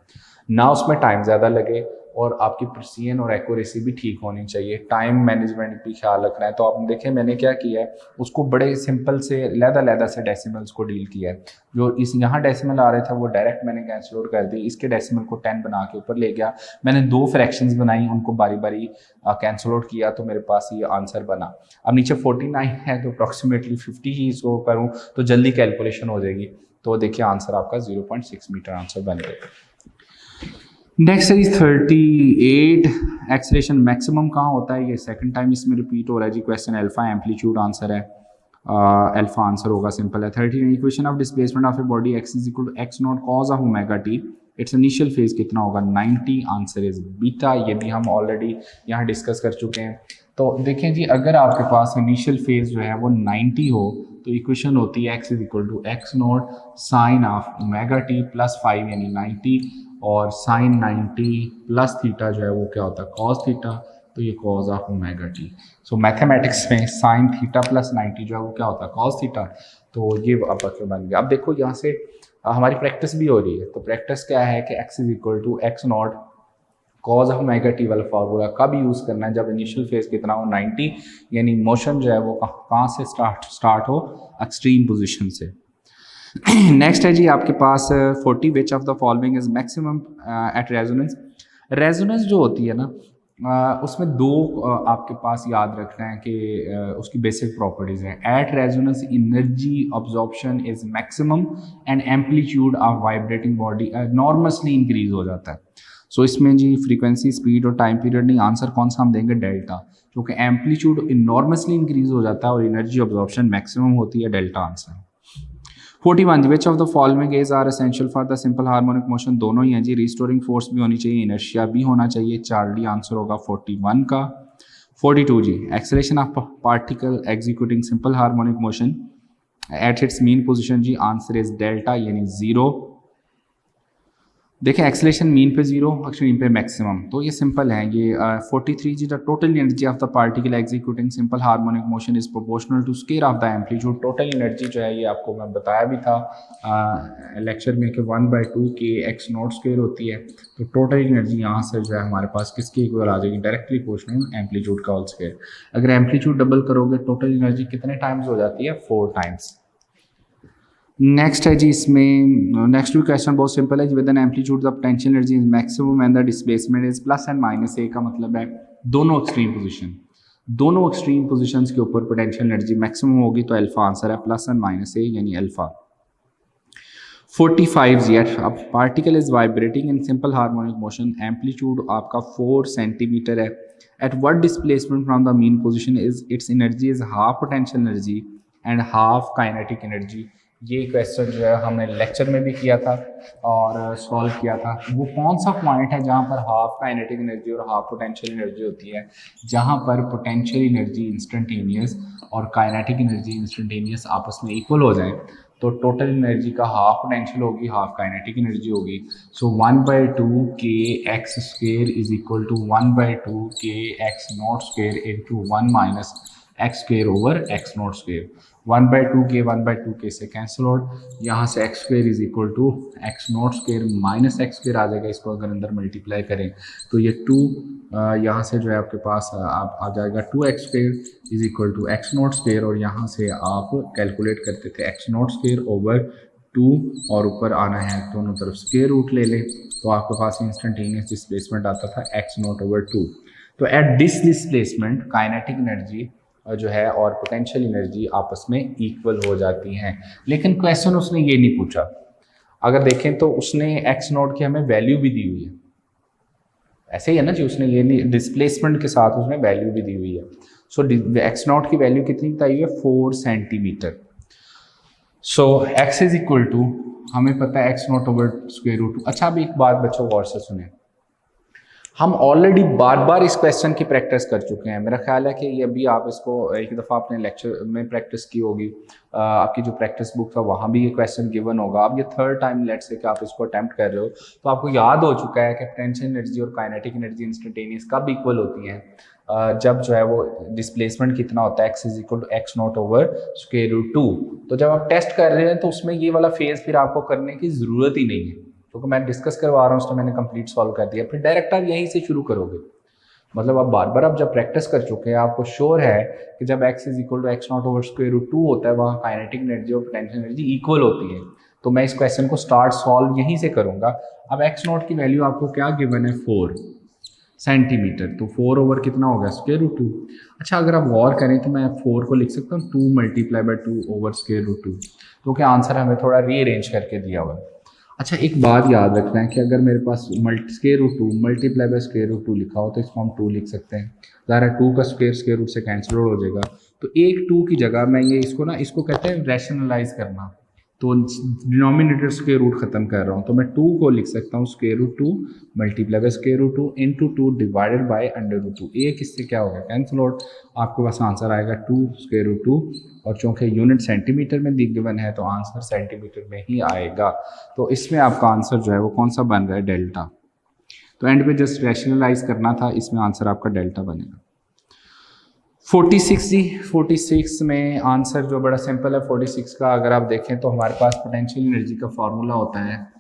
A: ना उसमें टाइम ज़्यादा लगे और आपकी प्रिसीजन और एक्यूरेसी भी ठीक होनी चाहिए, टाइम मैनेजमेंट भी ख्याल रखना है। तो आप देखें मैंने क्या किया है, उसको बड़े सिंपल से लैदा से डेसिमल्स को डील किया है। जो इस यहाँ डेसिमल आ रहे थे वो डायरेक्ट मैंने कैंसिल आउट कर दिए, इसके डेसिमल को 10 बना के ऊपर ले गया, मैंने 2 फ्रैक्शंस बनाई उनको बारी बारी कैंसिल आउट किया, तो मेरे पास ये आंसर बना। अब नीचे 49 है तो अप्रॉक्सीमेटली 50 ही इसको करूँ तो जल्दी कैलकुलेशन हो जाएगी। तो देखिए आंसर आपका 0.6 मीटर आंसर बन गया। नेक्स्ट है 38, एक्सेलरेशन मैक्सिमम कहाँ होता है, ये सेकंड टाइम इसमें रिपीट हो रहा है जी क्वेश्चन। अल्फा एम्पलीट्यूड आंसर है, अल्फा आंसर होगा, सिंपल है। 39, equation of displacement of a body x is equal to x naught cos of omega t, its initial phase कितना होगा 90, आंसर इज बीटा। ये भी हम ऑलरेडी यहाँ डिस्कस कर चुके हैं। तो देखें जी अगर आपके पास इनिशियल फेज जो है वो 90 हो तो इक्वेशन होती है x is equal to x naught sine of omega t plus 5 यानी 90, और साइन 90 प्लस थीटा जो है वो क्या होता है कॉस थीटा, तो ये cause of omega T. So mathematics में साइन थीटा प्लस 90 जो है वो क्या होता है कॉस थीटा। तो ये अब बन गया। अब देखो यहाँ से हमारी प्रैक्टिस भी हो रही है, तो प्रैक्टिस क्या है कि x is equal to x naught cos of omega t वाला फार्मूला कब यूज़ करना है, जब इनिशियल फेज कितना हो 90, यानी मोशन जो है वो कहाँ से स्टार्ट हो, एक्सट्रीम पोजिशन से। नेक्स्ट है जी आपके पास 40, विच of the following is maximum at resonance. Resonance जो होती है ना उसमें दो आपके पास याद रखना है कि उसकी बेसिक प्रॉपर्टीज़ हैं। At resonance energy absorption is maximum and amplitude of vibrating body enormously increase हो जाता है। सो इसमें जी फ्रीक्वेंसी, स्पीड और टाइम पीरियड नहीं, आंसर कौन सा हम देंगे? डेल्टा, क्योंकि एम्पलीट्यूड इनॉर्मसली इंक्रीज हो जाता है और एनर्जी अब्जॉर्प्शन मैक्सिमम होती है, delta answer. 41 which of the following is are essential for the simple harmonic motion? दोनों ही हैं जी, रिस्टोरिंग फोर्स भी होनी चाहिए, इनर्शिया भी होना चाहिए, चार्ली आंसर होगा 41 का। 42 जी, acceleration of particle executing simple harmonic motion at its mean position, जी आंसर इज डेल्टा यानी 0। देखें एक्सेलरेशन मीन पे 0, एक्सट्रीम पे मैक्सिमम, तो ये सिंपल है ये। 43 जी, the total energy of the particle executing simple harmonic motion is proportional to square of the amplitude. Total energy जो है ये आपको मैं बताया भी था लेक्चर में कि 1/2 के x नॉट स्क्वायर होती है। तो टोटल एनर्जी यहाँ से जो है हमारे पास किसके इक्वल आ जाएगी? डायरेक्टली प्रोपोर्शनल एम्पलीट्यूड का होल स्क्वायर। अगर एम्पलीट्यूड डबल करोगे टोटल एनर्जी कितने टाइम्स हो जाती है? 4 टाइम्स। नेक्स्ट है जी, इसमें नेक्स्ट भी क्वेश्चन बहुत सिंपल है जी। With an amplitude the potential energy is maximum and the displacement is plus and minus a, का मतलब है दोनों एक्सट्रीम पोजीशंस के ऊपर पोटेंशियल एनर्जी मैक्सिमम होगी, तो अल्फा आंसर है प्लस एंड माइनस ए यानी अल्फा। 45 जी, अब particle is vibrating in simple harmonic motion, amplitude आपका 4 सेंटीमीटर है, at what displacement from the mean position is it's energy is half potential energy and half kinetic energy. ये question जो है हमने lecture में भी किया था और सॉल्व किया था। वो कौन सा पॉइंट है जहाँ पर हाफ काइनेटिक एनर्जी और हाफ पोटेंशियल एनर्जी होती है? जहाँ पर पोटेंशियल एनर्जी इंस्टेंटेनियस और काइनेटिक एनर्जी इंस्टेंटेनियस आपस में इक्वल हो जाए, तो टोटल एनर्जी का हाफ पोटेंशियल होगी, हाफ काइनेटिक एनर्जी होगी। So 1/2 k x square is equal to 1/2 k x not square into 1 minus x square over x not square. 1/2 k से cancel out, यहाँ से x square is equal to x not square minus x square आ जाएगा। इसको अगर अंदर multiply करें तो ये 2 यहाँ से जो है आपके पास आप आ जाएगा 2x square is equal to x not square, और यहाँ से आप कैलकुलेट करते थे एक्स नॉट स्क्वेयर ओवर 2 और ऊपर आना है दोनों तरफ स्क्वेयर रूट ले लें, तो आपके पास इंस्टेंटेनियस डिस्प्लेसमेंट आता था एक्स नॉट ओवर 2। तो at this displacement kinetic energy जो है और पोटेंशियल एनर्जी आपस में इक्वल हो जाती हैं। लेकिन क्वेश्चन उसने ये नहीं पूछा। अगर देखें तो उसने एक्स नॉट की हमें वैल्यू भी दी हुई है, ऐसे ही है ना जी, उसने ये नहीं, डिस्प्लेसमेंट के साथ उसने वैल्यू भी दी हुई है। सो एक्स नॉट की वैल्यू कितनी बताई हुई है? 4 centimetre. So x is equal to हमें पता है x naught over square root 2। अच्छा, अभी एक बात बच्चों गौर से सुने, हम ऑलरेडी बार बार इस क्वेश्चन की प्रैक्टिस कर चुके हैं। मेरा ख्याल है कि ये अभी आप इसको एक दफ़ा अपने लेक्चर में प्रैक्टिस की होगी, आपकी जो प्रैक्टिस बुक था वहाँ भी ये क्वेश्चन गिवन होगा। अब ये थर्ड टाइम लेट्स से कि आप इसको अटैम्प्ट कर रहे हो, तो आपको याद हो चुका है कि पोटेंशियल एनर्जी और काइनेटिक एनर्जी इंस्टेंटेनियस कब इक्वल होती हैं? जब जो है वो डिस्प्लेसमेंट कितना होता है, x is equal to x naught over square root 2। तो जब आप टेस्ट कर रहे हैं तो उसमें ये वाला फेज फिर आपको करने की ज़रूरत ही नहीं है, क्योंकि मैं डिस्कस करवा रहा हूँ उसको मैंने कंप्लीट सॉल्व कर दिया। फिर डायरेक्ट आप यहीं से शुरू करोगे, मतलब आप बार बार आप जब प्रैक्टिस कर चुके हैं, आपको श्योर है कि जब x is equal to x naught over square root 2 होता है वहाँ काइनेटिक एनर्जी और पोटेंशियल एनर्जी इक्वल होती है। तो मैं इस क्वेश्चन को स्टार्ट सॉल्व यहीं से करूँगा। अब एक्स नॉट की वैल्यू आपको क्या गिवन है? 4 सेंटीमीटर, तो 4 ओवर कितना हो गया? Square root 2। अच्छा, अगर आप गौर करें तो मैं 4 को लिख सकता हूँ 2 multiply by 2 over square root 2, तो क्या आंसर हमें थोड़ा रीअरेंज करके दिया हुआ है। अच्छा, एक बात याद रखना है कि अगर मेरे पास square root 2 multiply by square root 2 लिखा हो तो इसको हम 2 लिख सकते हैं। ज़ाहिर है 2 का स्क्वायर रूट से कैंसिल हो जाएगा, तो एक 2 की जगह मैं ये इसको कहते हैं रैशनलाइज करना, तो डिनोमिनेटर स्क्वायर रूट ख़त्म कर रहा हूँ, तो मैं 2 को लिख सकता हूँ square root 2 multiply by square root 2 into 2 divided by under root 2। एक इससे क्या होगा? कैंसिल आउट, आपके पास आंसर आएगा 2 स्क्वायर रूट 2, और चूँकि यूनिट सेंटीमीटर में गिवन है तो आंसर सेंटीमीटर में ही आएगा। तो इसमें आपका आंसर जो है वो कौन सा बन रहा है? डेल्टा। तो एंड पे जस्ट रैशनलाइज करना था, इसमें आंसर आपका डेल्टा बनेगा। 46 जी, 46 में आंसर जो बड़ा सिंपल है 46 का। अगर आप देखें तो हमारे पास पोटेंशियल एनर्जी का फार्मूला होता है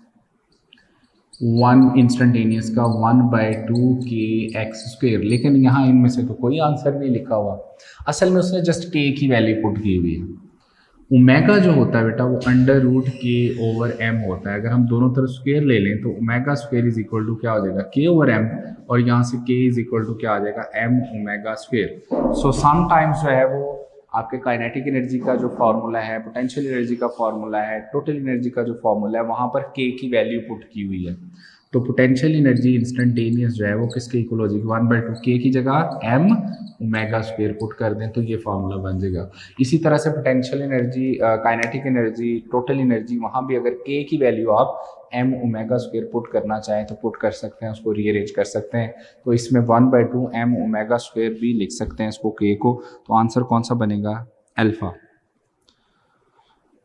A: 1 इंस्टेंटेनियस का 1/2 के एक्स स्क्वेयर, लेकिन यहाँ इनमें से तो कोई आंसर नहीं लिखा हुआ। असल में उसने जस्ट के की वैल्यू पुट की हुई है ओमेगा जो होता है बेटा वो under root k over M होता है। अगर हम दोनों तरफ स्क्वायर ले लें तो omega square is equal to क्या हो जाएगा, के ओवर एम, और यहाँ से के इज इक्वल टू क्या आ जाएगा, m omega square. So sometimes जो है वो आपके काइनेटिक एनर्जी का जो फार्मूला है, पोटेंशियल एनर्जी का फार्मूला है, टोटल एनर्जी का जो फार्मूला है, वहाँ पर के की वैल्यू पुट की हुई है। तो पोटेंशियल एनर्जी इंस्टेंटेनियस जो है वो किसके इक्वल हो जाएगी, 1/2 के की जगह एम ओमेगा स्क्वायर पुट कर दें तो ये फार्मूला बन जाएगा। इसी तरह से potential energy, kinetic energy, total energy, वहाँ भी अगर के की वैल्यू आप एम ओमेगा स्क्वायर पुट करना चाहें तो पुट कर सकते हैं, उसको रीअरेंज कर सकते हैं। तो इसमें 1/2 एम ओमेगा स्क्वायर भी लिख सकते हैं इसको के को। तो आंसर कौन सा बनेगा, अल्फा।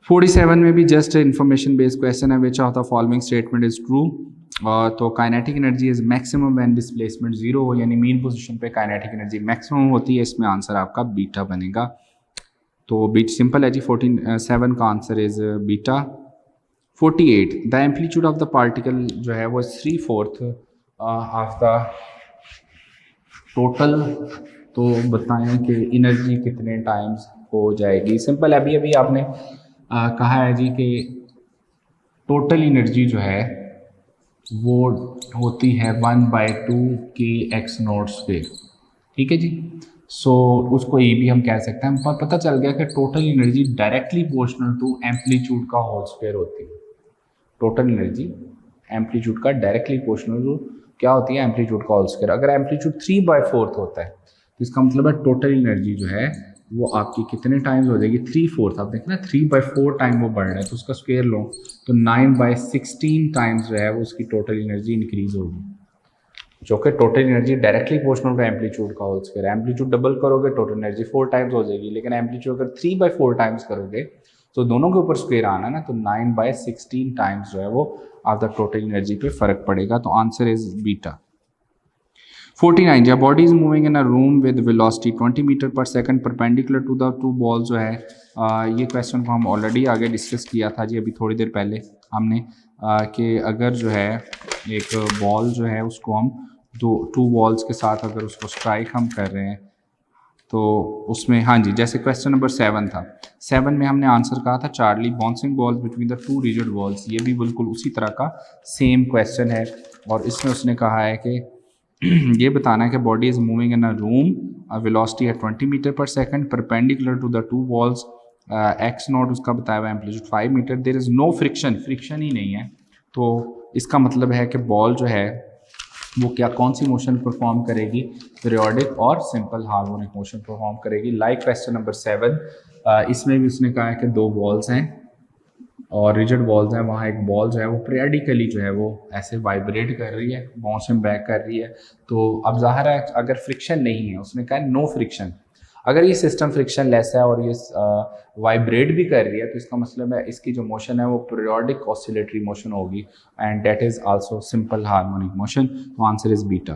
A: 47 में भी जस्ट इंफॉर्मेशन बेस्ड क्वेश्चन है, which of the following statement is true. तो kinetic energy is maximum when displacement zero हो, यानी मीन पोजीशन पे काइनेटिक एनर्जी मैक्सिमम होती है। इसमें आंसर आपका बीटा बनेगा। तो बीट सिंपल है जी, 47 का answer is beta. 48 the amplitude of the particle जो है वो 3/4 ऑफ द टोटल। तो बताएं कि एनर्जी कितने टाइम्स हो जाएगी। सिंपल है, अभी अभी आपने कहा है जी कि टोटल एनर्जी जो है वो होती है 1/2 के एक्स नॉट स्क्वायर, ठीक है जी। सो उसको ये भी हम कह सकते हैं, पर पता चल गया कि total energy directly proportional to amplitude का होल स्क्वायर होती है। टोटल एनर्जी एम्पलीट्यूड का डायरेक्टली प्रोपोर्शनल टू क्या होती है, एम्पलीट्यूड का होल स्क्वायर। अगर एम्पलीट्यूड 3/4 होता है तो इसका मतलब है टोटल एनर्जी जो है वो आपकी कितने टाइम्स हो जाएगी, 3/4। आप देखें ना 3/4 टाइम वो बढ़ रहा है, तो उसका स्क्वायर लो तो 9/16 टाइम्स जो है वो उसकी टोटल एनर्जी इंक्रीज होगी, जो कि total energy directly proportional to amplitude का होल स्क्वायर। एम्पलीट्यूड डबल करोगे टोटल एनर्जी 4 टाइम्स हो जाएगी, लेकिन एम्पलीट्यूड अगर 3/4 टाइम्स करोगे तो दोनों के ऊपर स्क्वायर आना ना, तो 9/16 टाइम्स जो है वो आप द टोटल एनर्जी पे फर्क पड़ेगा। तो answer is beta. 49 body is moving in a room with velocity 20 metre per second perpendicular to the two ball जो है, ये क्वेश्चन को हम ऑलरेडी आगे डिस्कस किया था जी, अभी थोड़ी देर पहले हमने कि अगर जो है एक बॉल जो है उसको हम टू बॉल्स के साथ अगर उसको स्ट्राइक हम कर रहे हैं तो उसमें, हाँ जी, जैसे क्वेश्चन नंबर 7 था, 7 में हमने आंसर कहा था Charlie bouncing balls between the two rigid balls. ये भी बिल्कुल उसी तरह का सेम क्वेश्चन है, और इसमें उसने कहा है कि ये बताना है कि body is moving in a room, velocity है 20 metre per second, perpendicular to the two walls, x naught उसका बताया हुआ amplitude 5 metre, there is no friction, friction ही नहीं है। तो इसका मतलब है कि बॉल जो है वो क्या, कौन सी मोशन परफॉर्म करेगी, पीरियोडिक और सिंपल हार्मोनिक मोशन परफॉर्म करेगी। लाइक क्वेश्चन नंबर 7, इसमें भी उसने कहा है कि दो बॉल्स हैं और रिजिड बॉल्स हैं, वहाँ एक बॉल जो है वो पीरियडिकली जो है वो ऐसे वाइब्रेट कर रही है, बाउंसिंग बैक कर रही है। तो अब ज़ाहिर है अगर फ्रिक्शन नहीं है, उसने कहा नो फ्रिक्शन, अगर ये सिस्टम फ्रिक्शन लेस है और ये वाइब्रेट भी कर रही है तो इसका मतलब है इसकी जो मोशन है वो पीरियोडिक ऑसिलेटरी मोशन होगी, and that is also simple harmonic motion. तो आंसर इज बीटा।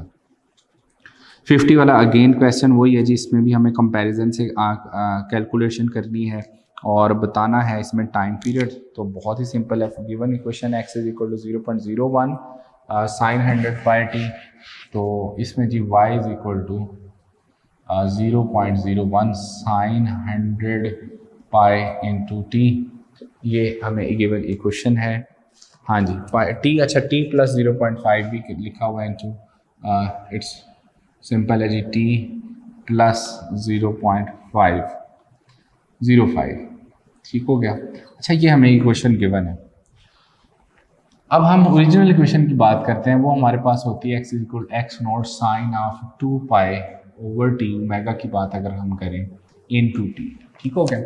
A: 50 वाला अगेन क्वेश्चन वही है जी, इसमें भी हमें कंपैरिजन से कैलकुलेशन करनी है और बताना है इसमें टाइम पीरियड। तो बहुत ही सिंपल है, given equation x is equal to 0.01 sine 100πt, तो इसमें जी y is equal to 0.01 sine 100π into t, ये हमें गिवन इक्वेशन है। हाँ जी, टी, अच्छा टी प्लस 0.5 भी लिखा हुआ है इंटू, इट्स सिंपल है जी, टी प्लस 0.505, ठीक हो गया। अच्छा, ये हमें इक्वेशन गिवन है। अब हम ओरिजिनल इक्वेशन की बात करते हैं, वो हमारे पास होती है x equal x naught sine of 2π/t, omega की बात अगर हम करें इनटू टी, ठीक हो गया।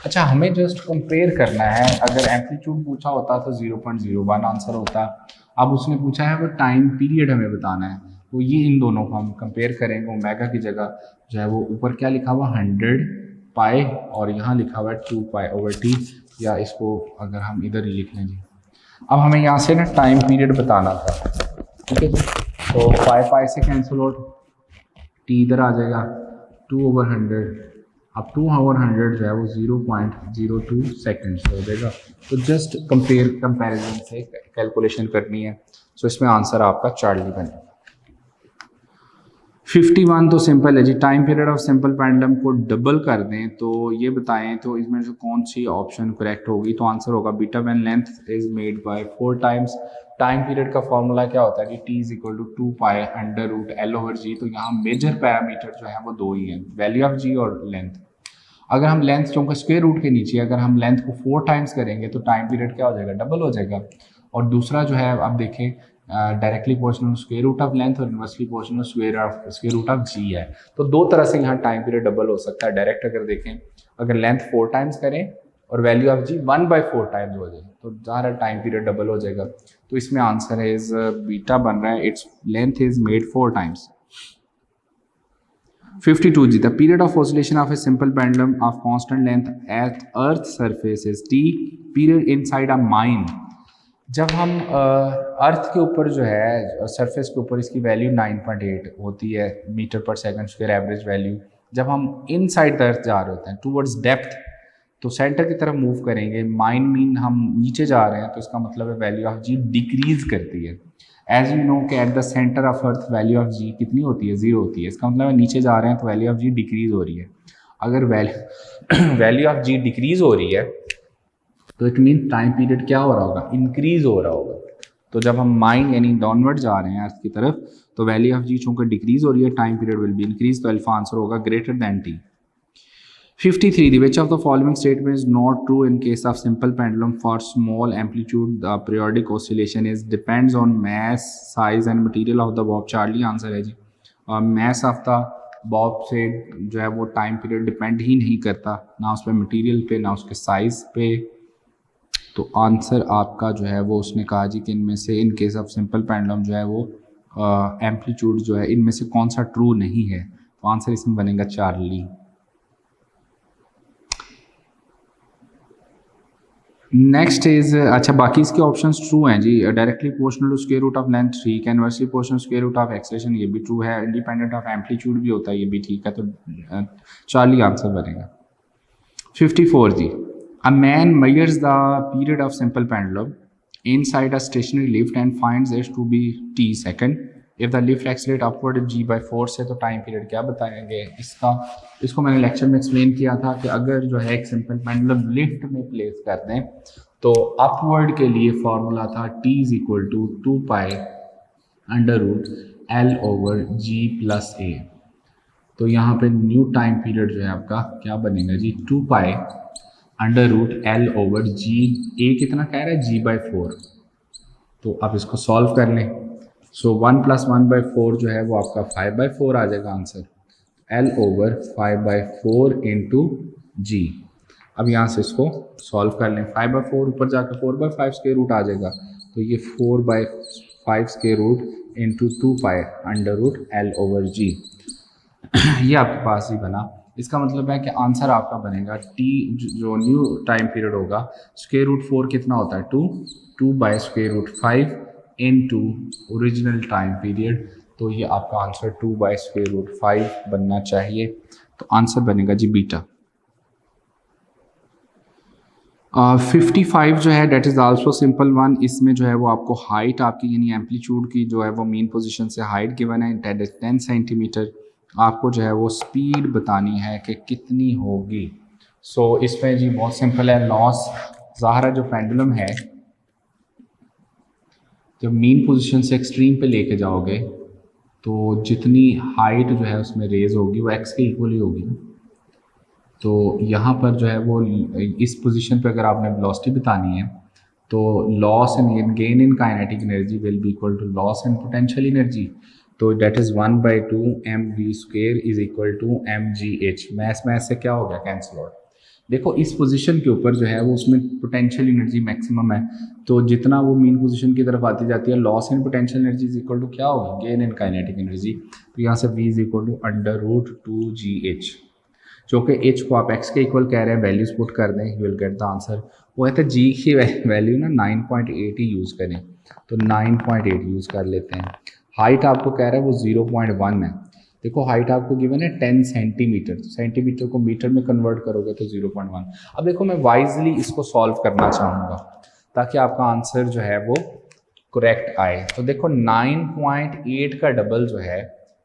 A: अच्छा, हमें जस्ट कंपेयर करना है, अगर एम्पलीट्यूड पूछा होता तो 0.01 आंसर होता, अब उसने पूछा है वो टाइम पीरियड हमें बताना है, तो ये इन दोनों को हम कंपेयर करेंगे। ओमेगा की जगह जो है वो ऊपर क्या लिखा हुआ 100π और यहाँ लिखा हुआ है 2π/t, या इसको अगर हम इधर ही लिख लें जी। अब हमें यहाँ से ना टाइम पीरियड बताना था, ठीक है जी। तो 5 से कैंसिल आउट, टी इधर आ जाएगा 2/100, अब 2/100 जो है वो 0.02 सेकेंड्स हो जाएगा। तो जस्ट कंपेरिजन से कैलकुलेशन करनी है, तो इसमें आंसर आपका चार्ली बनेगा। 51 तो सिंपल है जी, time period of simple pendulum को डबल कर दें तो ये बताएं तो इसमें से कौन सी ऑप्शन करेक्ट होगी। तो आंसर होगा beta when length is made by 4 times. Time period का फॉर्मूला क्या होता है कि t is equal to 2 pi under root L over g. तो यहाँ मेजर पैरामीटर जो है वो दो ही हैं, वैल्यू ऑफ जी और लेंथ। अगर हम लेंथ चूंकि स्क्वायर रूट के नीचे अगर हम लेंथ को 4 टाइम्स करेंगे तो टाइम पीरियड क्या हो जाएगा, डबल हो जाएगा। और दूसरा जो है आप देखें directly proportional square root of length और inversely proportional square root of g है। तो दो तरह से यहाँ टाइम पीरियड डबल हो सकता है। डायरेक्ट अगर देखें, अगर लेंथ 4 टाइम्स करें और वैल्यू ऑफ जी 1/4 टाइम्स हो जाए तो ज़्यादा टाइम पीरियड डबल हो जाएगा। तो इसमें आंसर है इज बीटा बन रहा है, it's length is made 4 times. 52 जी, the period of oscillation of a simple pendulum of constant length at earth surface is t period inside a mine. जब हम अर्थ के ऊपर जो है सरफेस के ऊपर इसकी वैल्यू 9.8 होती है metre per second square average value. जब हम इनसाइड द अर्थ जा रहे होते हैं टूवर्ड्स डेप्थ तो सेंटर की तरफ मूव करेंगे, माइन मीन हम नीचे जा रहे हैं तो इसका मतलब है वैल्यू ऑफ जी डिक्रीज करती है। एज यू नो कि at the centre of earth value of g कितनी होती है, 0 होती है। इसका मतलब है नीचे जा रहे हैं तो वैल्यू ऑफ जी डिक्रीज हो रही है। अगर वैल्यू ऑफ जी डिक्रीज हो रही है तो इट मीन टाइम पीरियड क्या हो रहा होगा, इंक्रीज हो रहा होगा। तो जब हम माइन यानी डाउनवर्ड जा रहे हैं अर्थ की तरफ तो वैल्यू ऑफ जी चूंकि डिक्रीज हो रही है, time period will be increase. तो अल्फा आंसर होगा greater than T. 53 which of the following statement is not true in case of simple pendulum for small amplitude the periodic oscillation is depends on mass size and material of the bob। Charlie answer है जी, mass of the bob से जो है वो time period depend ही नहीं करता, ना उस पर मटीरियल पे ना उसके साइज पे। तो आंसर आपका जो है वो उसने कहा जी कि इनमें से in case of simple pendulum जो है वो एम्पलीट्यूड जो है इनमें से कौन सा ट्रू नहीं है। तो आंसर इसमें बनेगा चार्ली। नेक्स्ट इज अच्छा बाकी इसके ऑप्शंस ट्रू हैं जी। Directly proportional to square root of length ठीक है, inversely proportional square root of acceleration ये भी ट्रू है, इंडिपेंडेंट ऑफ एम्पलीट्यूड भी होता है ये भी ठीक है। तो चार्ली आंसर बनेगा। 54 जी, a man measures the period of simple pendulum inside a stationary lift and finds it to be t second if the lift accelerate upward g/4 से। तो टाइम पीरियड क्या बताएंगे इसको मैंने लेक्चर में एक्सप्लेन किया था कि अगर जो है एक सिंपल पेंडुलम लिफ्ट में प्लेस कर दें तो अपवर्ड के लिए फॉर्मूला था t is equal to 2 pi under root L over g plus a. तो यहाँ पे न्यू टाइम पीरियड जो है आपका क्या बनेगा जी, 2 pi under root L over g, a कितना कह रहा है g/4। तो आप इसको सॉल्व कर लें। सो 1 + 1/4 जो है वो आपका 5/4 आ जाएगा आंसर, एल ओवर 5/4 इंटू जी। अब यहाँ से इसको सॉल्व कर लें, 5/4 ऊपर जाकर 4/5 स्क्वायर रूट आ जाएगा। तो ये 4/5 square root into 2 pi under root L over g ये आपके पास ही बना। इसका मतलब है कि आंसर आपका बनेगा टी जो न्यू टाइम पीरियड होगा स्क्वायर रूट 4 कितना होता है 2 by square root 5 into original time period. तो ये आपका आंसर 2 बाय स्क्वायर रूट 5 बनना चाहिए। तो आंसर बनेगा जी बीटा। 55 जो है that is also simple one. इसमें जो है वो आपको हाइट आपकी यानी एम्पलीट्यूड की जो है वो मेन पोजीशन से हाइट गिवन है 10 सेंटीमीटर। आपको जो है वो स्पीड बतानी है कि कितनी होगी। सो इसमें जी बहुत सिंपल है, लॉस ज़ाहिर जो पेंडुलम है जब मेन पोजीशन से एक्सट्रीम पे लेके जाओगे तो जितनी हाइट जो है उसमें रेज होगी वो एक्स के इक्वल ही होगी। तो यहाँ पर जो है वो इस पोजीशन पे अगर आपने वेलोसिटी बतानी है तो loss in gain in kinetic energy will be equal to loss in potential energy. तो that is 1/2 mv² is equal to mgh। Math से क्या हो गया कैंसिल आउट। देखो इस पोजीशन के ऊपर जो है वो उसमें पोटेंशियल एनर्जी मैक्सिमम है, तो जितना वो मेन पोजीशन की तरफ आती जाती है loss in potential energy is equal to क्या होगी, गेन इन काइनेटिक एनर्जी। तो यहाँ से v is equal to √2gh, जो कि h को आप x के इक्वल कह रहे हैं, वैल्यूज पुट कर दें you will get the answer. वो है तो g की वैल्यू ना 9.8 ही यूज़ करें, तो 9.8 यूज़ कर लेते हैं। हाइट आपको कह रहा है वो 0.1 है। देखो हाइट आपको गिवन है 10 सेंटीमीटर, तो सेंटीमीटर को मीटर में कन्वर्ट करोगे तो 0.1। अब देखो मैं वाइजली इसको सॉल्व करना चाहूँगा ताकि आपका आंसर जो है वो करेक्ट आए। तो देखो 9.8 का डबल जो है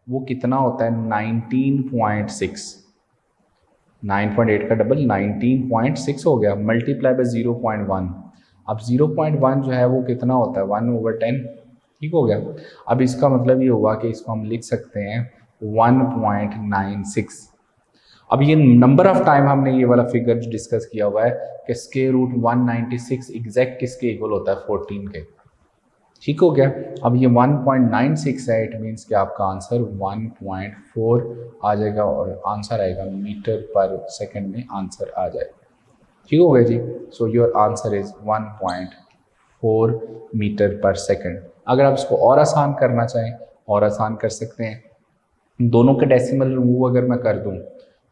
A: वो कितना होता है 19.6। 9.8 का डबल 19.6 हो गया, मल्टीप्लाई बाय 0.1। अब 0.1 जो है वो कितना होता है 1/10, ठीक हो गया। अब इसका मतलब ये हुआ कि इसको हम लिख सकते हैं 1.96। अब ये नंबर ऑफ टाइम हमने ये वाला फिगर डिस्कस किया हुआ है कि स्क्वायर रूट 196 एग्जैक्ट किसके इक्वल होता है 14 के, ठीक हो गया। अब ये 1.96 है, इट मीन्स कि आपका आंसर 1.4 आ जाएगा और आंसर आएगा मीटर पर सेकंड में आंसर आ जाएगा, ठीक हो गया जी। So your answer is 1.4 metre per second. अगर आप इसको और आसान करना चाहें और आसान कर सकते हैं, दोनों के डेसिमल रिमूव अगर मैं कर दूं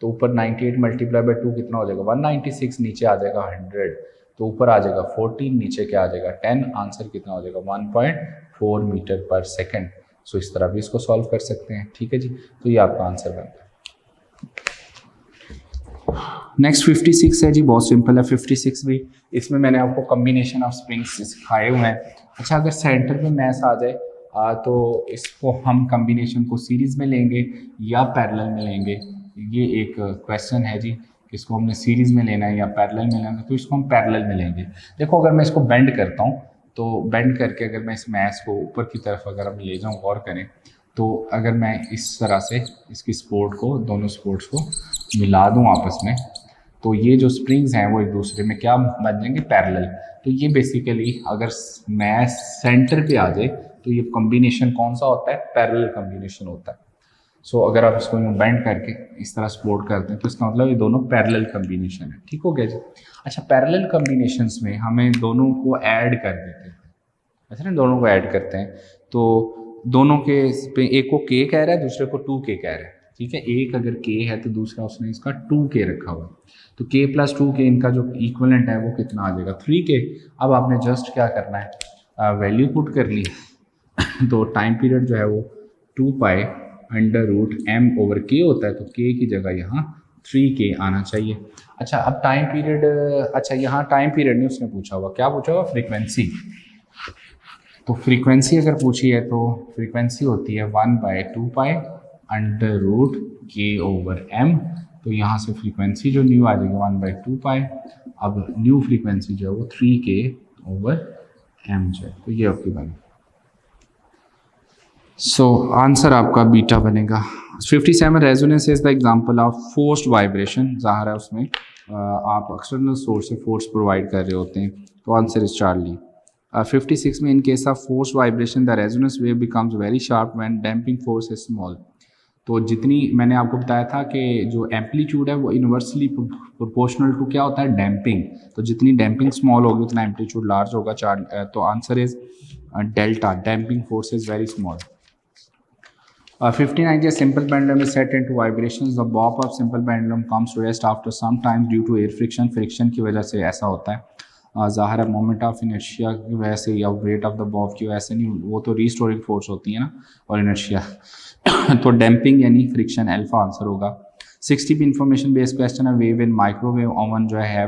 A: तो ऊपर 98 मल्टीप्लाई बाय 2 कितना हो जाएगा 196, नीचे आ जाएगा 100, तो ऊपर आ जाएगा 14, नीचे क्या आ जाएगा 10, आंसर कितना हो जाएगा 1.4 मीटर पर सेकंड। सो इस तरह भी इसको सॉल्व कर सकते हैं, ठीक है जी। तो ये आपका आंसर बनता है। नेक्स्ट 56 है जी, बहुत सिंपल है 56 भी। इसमें मैंने आपको कम्बिनेशन ऑफ स्प्रिंग्स सिखाए हुए हैं। अच्छा, अगर सेंटर में मैस आ जाए तो इसको हम कम्बिनेशन को सीरीज़ में लेंगे या पैरेलल में लेंगे, ये एक क्वेश्चन है जी। इसको हमने सीरीज़ में लेना है या पैरेलल में लेना है, तो इसको हम पैरेलल में लेंगे। देखो, अगर मैं इसको बेंड करता हूँ तो बेंड करके अगर मैं इस मैस को ऊपर की तरफ अगर हम ले जाऊँ, गौर करें तो अगर मैं इस तरह से इसकी सपोर्ट को, दोनों सपोर्ट्स को मिला दूँ आपस में, तो ये जो स्प्रिंग्स हैं वो एक दूसरे में क्या बन जाएंगे पैरेलल। तो ये बेसिकली अगर मैस सेंटर पे आ जाए तो ये कॉम्बिनेशन कौन सा होता है, पैरेलल कॉम्बिनेशन होता है। सो अगर आप इसको बेंड करके इस तरह सपोर्ट करते हैं तो इसका मतलब ये दोनों पैरेलल कॉम्बिनेशन है, ठीक हो गया जी। अच्छा, पैरेलल कॉम्बिनेशंस में हमें दोनों को ऐड कर देते हैं, ऐसे ना, दोनों को ऐड करते हैं तो दोनों के पे एक को के कह रहा है, दूसरे को 2k कह रहा है, ठीक है। एक अगर k है तो दूसरा उसने इसका 2k रखा हुआ है, तो k + 2k इनका जो इक्वलेंट है वो कितना आ जाएगा 3k। अब आपने जस्ट क्या करना है, वैल्यू पुट कर ली तो टाइम पीरियड जो है वो 2π√m/k होता है, तो k की जगह यहाँ 3k आना चाहिए। अच्छा, अब टाइम पीरियड, अच्छा यहाँ टाइम पीरियड नहीं उसने पूछा हुआ, क्या पूछा हुआ, फ्रीक्वेंसी। तो फ्रीक्वेंसी अगर पूछी है तो फ्रीक्वेंसी होती है 1/2π√k/m। तो यहाँ से फ्रीक्वेंसी जो न्यू आ जाएगी 1/2π। अब न्यू फ्रीक्वेंसी जो है वो 3k/m जो है, तो ये आपकी बनी। सो आंसर आपका बीटा बनेगा। 57 resonance is the example of forced vibration. ज़ाहिर है उसमें आप एक्सटर्नल सोर्स से फोर्स प्रोवाइड कर रहे होते हैं, तो आंसर इज चार्ली। 56 में in case of force vibration the resonance wave becomes very sharp when damping force is small. तो जितनी मैंने आपको बताया था कि जो एम्पलीट्यूड है वो इन्वर्सली प्रोपोर्शनल टू क्या होता है, डैम्पिंग। तो जितनी डैम्पिंग स्मॉल होगी उतना एम्पलीट्यूड लार्ज होगा। तो answer is delta, damping force is very small. 59 simple pendulum is set into vibrations. The bob of simple pendulum comes to rest after some time due to air friction. Friction की वजह से ऐसा होता है, ज़ाहिर है मोमेंट ऑफ इनर्शिया की वजह से या वेट ऑफ द बॉब की वजह से नहीं, वो तो रीस्टोरिंग फोर्स होती है ना, और इनर्शिया तो डैम्पिंग यानी फ्रिक्शन, अल्फा आंसर होगा। 60 भी इंफॉर्मेशन बेस्ड क्वेश्चन है। वेव इन माइक्रोवेव ओवन जो है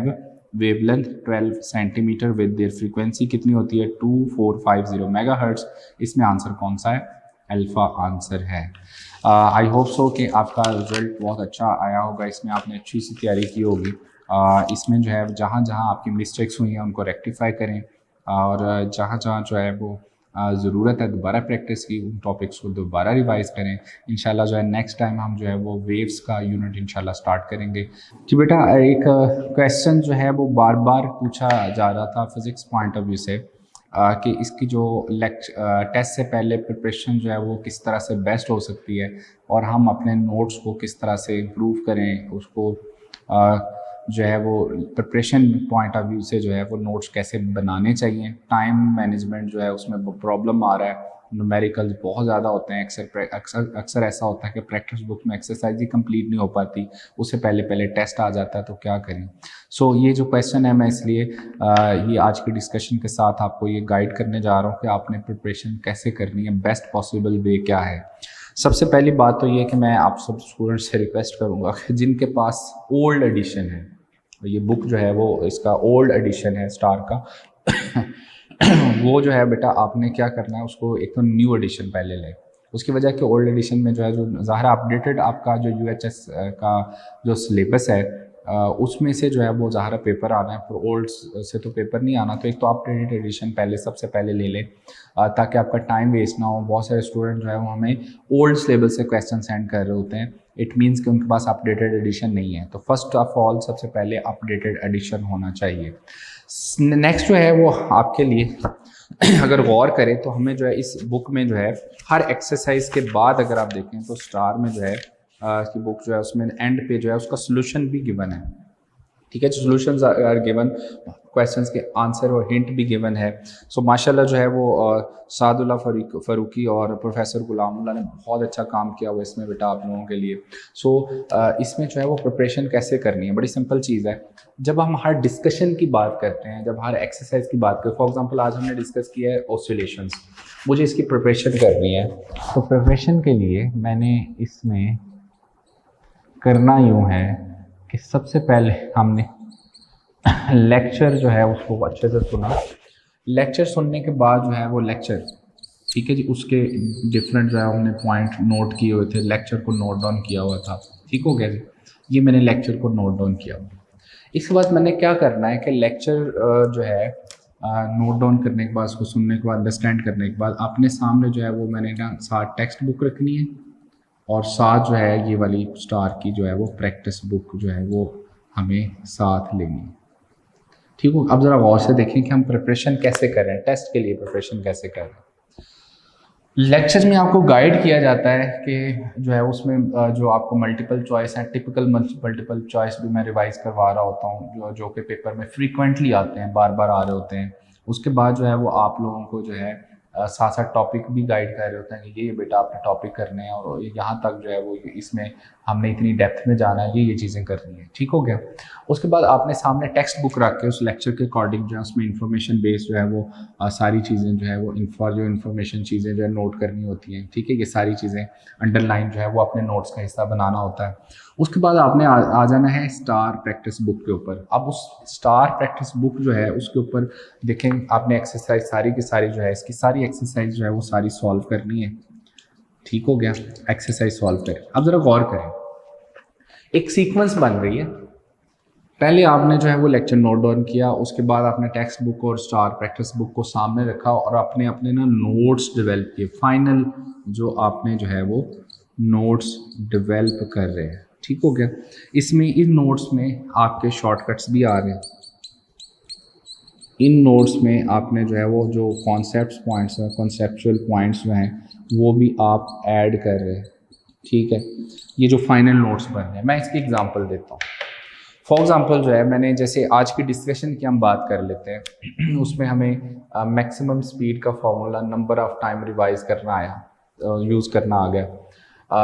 A: wavelength 12 centimetre with their frequency कितनी होती है 2450 मेगाहर्ट्ज। इसमें आंसर कौन सा है, अल्फ़ा आंसर है। आई होप सो कि आपका रिजल्ट बहुत अच्छा आया होगा, इसमें आपने अच्छी सी तैयारी की होगी। इसमें जो है जहाँ जहाँ आपकी मिस्टेक्स हुई हैं उनको रेक्टिफाई करें, और जहाँ जहाँ जो है वो ज़रूरत है दोबारा प्रैक्टिस की, उन टॉपिक्स को दोबारा रिवाइज करें। इंशाल्लाह जो है नेक्स्ट टाइम हम जो है वो वेव्स का यूनिट इंशाल्लाह स्टार्ट करेंगे। कि बेटा एक क्वेश्चन जो है वो बार बार पूछा जा रहा था फिज़िक्स पॉइंट ऑफ व्यू से, कि इसकी जो टेस्ट से पहले प्रिपरेशन जो है वो किस तरह से बेस्ट हो सकती है, और हम अपने नोट्स को किस तरह से इम्प्रूव करें, उसको जो है वो प्रिपरेशन पॉइंट ऑफ व्यू से जो है वो नोट्स कैसे बनाने चाहिए। टाइम मैनेजमेंट जो है उसमें प्रॉब्लम आ रहा है, न्यूमेरिकल्स बहुत ज़्यादा होते हैं, अक्सर ऐसा होता है कि प्रैक्टिस बुक में एक्सरसाइज ही कंप्लीट नहीं हो पाती, उससे पहले टेस्ट आ जाता है, तो क्या करें। सो ये जो क्वेश्चन है मैं इसलिए ये आज की डिस्कशन के साथ आपको ये गाइड करने जा रहा हूँ कि आपने प्रिपरेशन कैसे करनी है, बेस्ट पॉसिबल वे क्या है। सबसे पहली बात तो ये कि मैं आप सब स्टूडेंट्स से रिक्वेस्ट करूँगा कि जिनके पास ओल्ड एडिशन है, ये बुक जो है वो इसका ओल्ड एडिशन है स्टार का वो जो है बेटा आपने क्या करना है, उसको एक तो न्यू एडिशन पहले लें, उसकी वजह कि ओल्ड एडिशन में जो है जो ज़ाहिर अपडेटेड आपका जो UHS का जो सिलेबस है उसमें से जो है वो ज़ाहिर पेपर आना है, पर ओल्ड से तो पेपर नहीं आना। तो एक तो अपडेटेड एडिशन पहले सबसे पहले ले लें ताकि आपका टाइम वेस्ट ना हो। बहुत सारे स्टूडेंट जो है वो हमें ओल्ड सिलेबस से क्वेश्चन सेंड कर रहे होते हैं, इट मीन्स कि उनके पास अपडेटेड एडिशन नहीं है। तो फर्स्ट ऑफ ऑल सबसे पहले अपडेटेड एडिशन होना चाहिए। नेक्स्ट जो है वो आपके लिए अगर गौर करें तो हमें जो है इस बुक में जो है हर एक्सरसाइज के बाद अगर आप देखें तो स्टार में जो है की बुक जो है उसमें एंड पे जो है उसका सोल्यूशन भी गिवन है। ठीक है, जो सोल्यूशंस आर गिवन, क्वेश्चंस के आंसर और हिंट भी गिवन है। सो माशाल्लाह जो है वो सादुल्लाह फ़ारूकी और प्रोफेसर गुलामुल्लाह ने बहुत अच्छा काम किया हुआ इसमें बेटा आप लोगों के लिए। सो इसमें जो है वो प्रिपरेशन कैसे करनी है, बड़ी सिंपल चीज़ है। जब हम हर डिस्कशन की बात करते हैं, जब हर एक्सरसाइज की बात करते हैं, फॉर एग्जांपल आज हमने डिस्कस किया है ऑसिलेशंस, मुझे इसकी प्रिपरेशन करनी है। तो प्रिपरेशन के लिए मैंने इसमें करना यूँ है कि सबसे पहले हमने लेक्चर जो है उसको अच्छे से सुना। लेक्चर सुनने के बाद जो है वो लेक्चर, ठीक है जी, उसके डिफरेंट जो है हमने पॉइंट नोट किए हुए थे, लेक्चर को नोट डाउन किया हुआ था। ठीक हो गया जी, ये मैंने लेक्चर को नोट डाउन किया हुआ। इसके बाद मैंने क्या करना है कि लेक्चर जो है नोट डाउन करने के बाद, उसको सुनने के बाद, अंडरस्टैंड करने के बाद अपने सामने जो है वो मैंने ना साथ टेक्स्ट बुक रखनी है और साथ जो है ये वाली स्टार की जो है वो प्रैक्टिस बुक जो है वो हमें साथ लेनी है। ठीक हो, अब ज़रा गौर से देखें कि हम प्रिपरेशन कैसे कर रहे हैं, टेस्ट के लिए प्रिपरेशन कैसे कर रहे हैं। लेक्चर्स में आपको गाइड किया जाता है कि जो है उसमें जो आपको मल्टीपल चॉइस है, टिपिकल मल्टीपल चॉइस भी मैं रिवाइज़ करवा रहा होता हूँ जो कि पेपर में फ्रीक्वेंटली आते हैं, बार बार आ रहे होते हैं। उसके बाद जो है वो आप लोगों को जो है साथ साथ टॉपिक भी गाइड कर रहे होते हैं कि ये बेटा आपने टॉपिक करने हैं और यहाँ तक जो है वो इसमें हमने इतनी डेप्थ में जाना है, ये चीज़ें करनी है। ठीक हो गया। उसके बाद आपने सामने टेक्स्ट बुक रख के उस लेक्चर के अकॉर्डिंग जो है उसमें इंफॉर्मेशन बेस्ड जो है वो सारी चीज़ें जो है वो जो इन्फॉर्मेशन चीज़ें जो है नोट करनी होती हैं। ठीक है, ये सारी चीज़ें अंडरलाइन जो है वो अपने नोट्स का हिस्सा बनाना होता है। उसके बाद आपने आ जाना है स्टार प्रैक्टिस बुक के ऊपर। अब उस स्टार प्रैक्टिस बुक जो है उसके ऊपर देखें आपने एक्सरसाइज सारी की सारी जो है इसकी सारी एक्सरसाइज जो है वो सारी सॉल्व करनी है। ठीक हो गया, एक्सरसाइज सॉल्व करें। अब ज़रा गौर करें, एक सीक्वेंस बन रही है। पहले आपने जो है वो लेक्चर नोट डाउन किया, उसके बाद आपने टेक्स्ट बुक और स्टार प्रैक्टिस बुक को सामने रखा और अपने अपने ना नोट्स डेवलप किए। फाइनल जो आपने जो है वो नोट्स डेवलप कर रहे हैं। ठीक हो गया। इसमें इन नोट्स में आपके शॉर्टकट्स भी आ रहे हैं। इन नोट्स में आपने जो है वो जो कॉन्सेप्ट्स पॉइंट्स हैं, कॉन्सेप्चुअल पॉइंट्स जो हैं वो भी आप ऐड कर रहे हैं। ठीक है, ये जो फाइनल नोट्स बन रहे हैं, मैं इसकी एग्जांपल देता हूँ। फॉर एग्जांपल जो है मैंने जैसे आज की डिस्कशन की हम बात कर लेते हैं उसमें हमें मैक्सिमम स्पीड का formula number of time revise करना आया, यूज़ करना आ गया।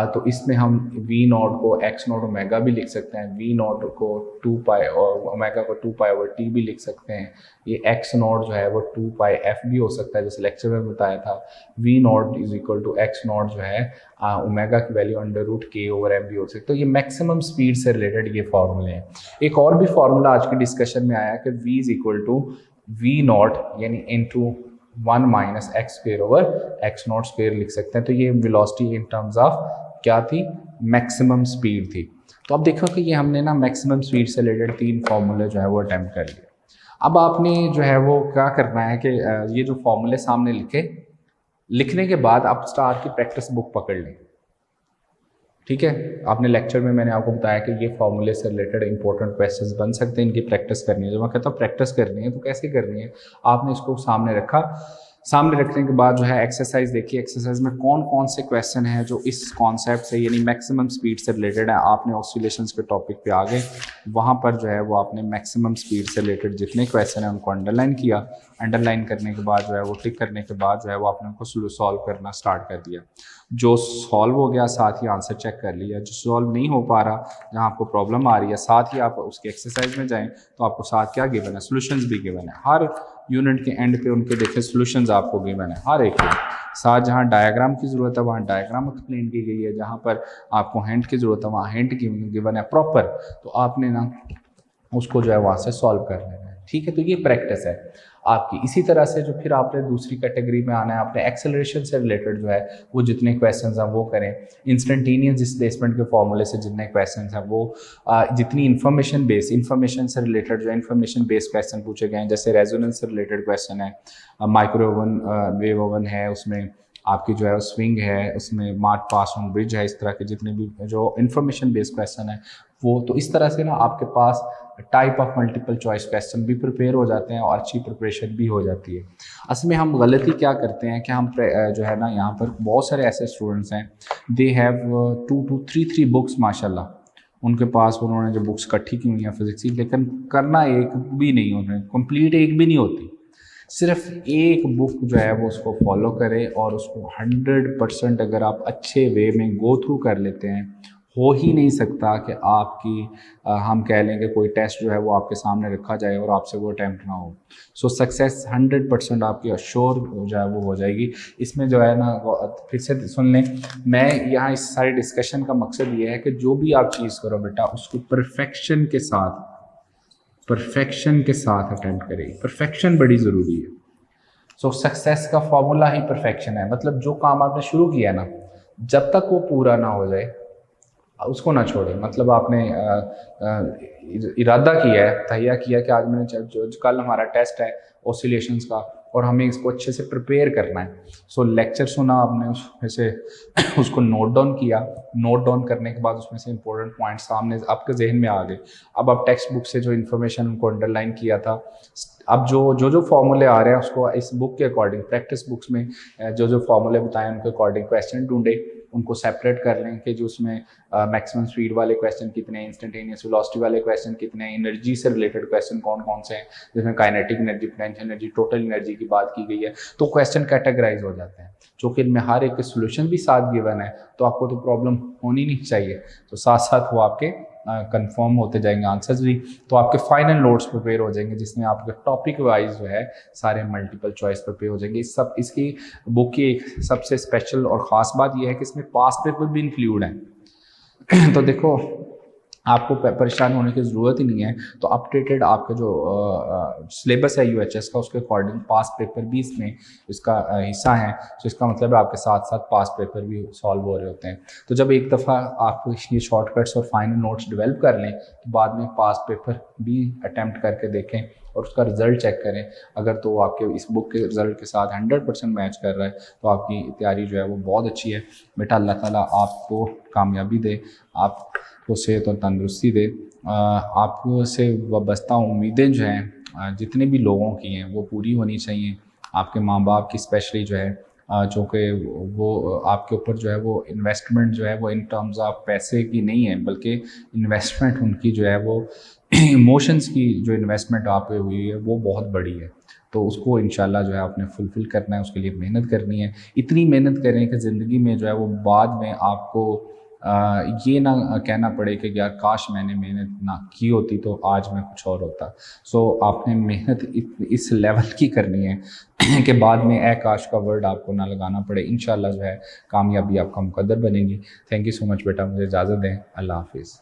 A: तो इसमें हम वी नॉट को एक्स नॉट ओमेगा भी लिख सकते हैं, वी नॉट को 2 पाई और ओमेगा को 2 पाई ओवर टी भी लिख सकते हैं। ये एक्स नॉट जो है वो 2 पाई एफ भी हो सकता है, जैसे लेक्चर में बताया था। V naught is equal to x naught जो है ओमेगा की value under root k over f भी हो सकता है। तो ये मैक्सिमम स्पीड से रिलेटेड ये फार्मूले हैं। एक और भी फार्मूला आज की डिस्कशन में आया कि v is equal to v naught यानी into 1 minus x square over x not square लिख सकते हैं। तो ये वेलोसिटी इन टर्म्स ऑफ क्या थी, मैक्सिमम स्पीड थी। तो अब देखो कि ये हमने ना मैक्सिमम स्पीड से रिलेटेड 3 फार्मूले जो है वो अटैम्प्ट कर लिए। अब आपने जो है वो क्या करना है कि ये जो फार्मूले सामने लिखने के बाद आप स्टार की प्रैक्टिस बुक पकड़ लें। ठीक है, आपने लेक्चर में मैंने आपको बताया कि ये फार्मूले से रिलेटेड इंपॉर्टेंट क्वेश्चंस बन सकते हैं, इनकी प्रैक्टिस करनी है। जब मैं कहता हूँ प्रैक्टिस करनी है तो कैसे करनी है, आपने इसको सामने रखा। सामने रखने के बाद जो है एक्सरसाइज देखिए, एक्सरसाइज में कौन कौन से क्वेश्चन हैं जो इस कॉन्सेप्ट से यानी मैक्सिमम स्पीड से रिलेटेड है। आपने ऑसिलेशंस के टॉपिक पे आ गए, वहाँ पर जो है वो आपने मैक्सिमम स्पीड से रिलेटेड जितने क्वेश्चन हैं उनको अंडरलाइन किया। अंडरलाइन करने के बाद जो है वो टिक करने के बाद जो है वो आपने उनको सॉल्व करना स्टार्ट कर दिया। जो सॉल्व हो गया साथ ही आंसर चेक कर लिया। जो सॉल्व नहीं हो पा रहा, जहाँ आपको प्रॉब्लम आ रही है, साथ ही आप उसकी एक्सरसाइज में जाएं तो आपको साथ क्या गिवन है, सॉल्यूशंस भी गिवन है। हर यूनिट के एंड पे उनके देखे सॉल्यूशंस आपको गिवन है हर एक के साथ। जहाँ डायग्राम की ज़रूरत है वहाँ डायग्राम एक्सप्लेन की गई है, जहाँ पर आपको हिंट की ज़रूरत है वहाँ हिंट गिवन है प्रॉपर। तो आपने ना उसको जो है वहाँ से सॉल्व कर लेना है। ठीक है। तो ये प्रैक्टिस है आपकी। इसी तरह से जो फिर आपने दूसरी कैटेगरी में आना है, आपने एक्सेलरेशन से रिलेटेड जो है वो जितने क्वेश्चंस हैं वो करें, इंस्टेंटेनियस डिस्प्लेसमेंट के फॉर्मूले से जितने क्वेश्चंस हैं वो, जितनी इंफॉर्मेशन से रिलेटेड जो इन्फॉर्मेशन बेस्ड क्वेश्चन पूछे गए हैं, जैसे रेजोनेंस से रिलेटेड क्वेश्चन है, माइक्रोवेव वेव ओवन है, उसमें आपकी जो है स्विंग है, उसमें मार्ट पास ऑन ब्रिज है, इस तरह के जितने भी जो इन्फॉर्मेशन बेस्ड क्वेश्चन है वो, तो इस तरह से ना आपके पास type of multiple choice question भी प्रिपेयर हो जाते हैं और अच्छी प्रिपरेशन भी हो जाती है। असल में हम गलती क्या करते हैं कि हम जो है ना, यहाँ पर बहुत सारे ऐसे स्टूडेंट्स हैं, दे हैव 2 to 3 बुक्स माशाल्लाह उनके पास, उन्होंने जो बुक्स इकट्ठी की हुई हैं फिजिक्स की, लेकिन करना एक भी नहीं, उन्हें कंप्लीट एक भी नहीं होती। सिर्फ एक बुक जो है वो उसको फॉलो करें और उसको 100% अगर आप अच्छे वे में गो थ्रू कर लेते हैं, हो ही नहीं सकता कि आपकी हम कह लें कि कोई टेस्ट जो है वो आपके सामने रखा जाए और आपसे वो अटैम्प्ट ना हो। सो सक्सेस 100% आपकी अश्योर जो है वो हो जाएगी। इसमें जो है ना, फिर से सुन लें, मैं यहाँ इस सारे डिस्कशन का मकसद ये है कि जो भी आप चीज़ करो बेटा, उसको परफेक्शन के साथ अटेम्प्ट करें। परफेक्शन बड़ी ज़रूरी है। सो सक्सेस का फॉर्मूला ही परफेक्शन है। मतलब जो काम आपने शुरू किया ना, जब तक वो पूरा ना हो जाए उसको ना छोड़ें। मतलब आपने इरादा किया है, तहिया किया कि आज मैंने जो कल हमारा टेस्ट है ऑसिलेशंस का और हमें इसको अच्छे से प्रिपेयर करना है। सो लेक्चर सुना आपने, उसमें से उसको नोट डाउन किया, नोट डाउन करने के बाद उसमें से इंपॉर्टेंट पॉइंट्स सामने आपके जहन में आ गए। अब आप टेक्स्ट बुक से जो इन्फॉर्मेशन उनको अंडरलाइन किया था, अब जो फॉर्मूले आ रहे हैं उसको इस बुक के अकॉर्डिंग, प्रैक्टिस बुक्स में जो फॉर्मूले बताएं उनके अकॉर्डिंग क्वेश्चन ढूंढे, उनको सेपरेट कर लें कि जो उसमें मैक्सिमम स्पीड वाले क्वेश्चन कितने हैं, इंस्टेंटेनियस वेलोसिटी वाले क्वेश्चन कितने हैं, एनर्जी से रिलेटेड क्वेश्चन कौन कौन से हैं, जिसमें kinetic energy, potential energy, total energy की बात की गई है, तो क्वेश्चन कैटेगराइज हो जाते हैं। चूँकि इनमें हर एक के सोल्यूशन भी साथ गिवन है, तो आपको तो प्रॉब्लम होनी नहीं चाहिए। तो साथ साथ वो आपके कंफर्म होते जाएंगे आंसर्स भी, तो आपके फाइनल नोट्स प्रिपेयर हो जाएंगे, जिसमें आपके टॉपिक वाइज जो है सारे मल्टीपल चॉइस प्रिपेयर हो जाएंगे। इसकी बुक की एक सबसे स्पेशल और ख़ास बात यह है कि इसमें पास्ट पेपर भी इंक्लूड है। तो देखो, आपको परेशान होने की ज़रूरत ही नहीं है। तो अपडेटेड आपका जो सिलेबस है यूएचएस का, उसके अकॉर्डिंग पास पेपर भी इसमें इसका हिस्सा है। तो इसका मतलब है आपके साथ साथ पास पेपर भी सॉल्व हो रहे होते हैं। तो जब एक दफ़ा आप ये शॉर्टकट्स और फाइनल नोट्स डेवलप कर लें, तो बाद में पास पेपर भी अटैम्प्ट करके देखें और उसका रिज़ल्ट चेक करें। अगर तो आपके इस बुक के रिज़ल्ट के साथ 100% मैच कर रहा है, तो आपकी तैयारी जो है वो बहुत अच्छी है। बेटा अल्लाह ताला आपको कामयाबी दे, आपको सेहत और तंदुरुस्ती दे। आपसे वाबस्ता उम्मीदें जो हैं जितने भी लोगों की हैं वो पूरी होनी चाहिए। आपके माँ बाप की स्पेशली जो है, जो कि वो आपके ऊपर जो है वो इन्वेस्टमेंट जो है वो इन टर्म्स ऑफ पैसे की नहीं है, बल्कि इन्वेस्टमेंट उनकी जो है वो इमोशंस की जो इन्वेस्टमेंट आप पे हुई है वो बहुत बड़ी है। तो उसको इंशाल्लाह जो है आपने फुलफ़िल करना है, उसके लिए मेहनत करनी है। इतनी मेहनत करें कि ज़िंदगी में जो है वो बाद में आपको ये ना कहना पड़े कि यार काश मैंने मेहनत ना की होती तो आज मैं कुछ और होता। सो आपने मेहनत इस लेवल की करनी है कि बाद में ए काश का वर्ड आपको ना लगाना पड़े। इंशाल्लाह जो है कामयाबी आपका मुकद्दर बनेगी। थैंक यू सो मच बेटा, मुझे इजाज़त दें। अल्लाह हाफिज़।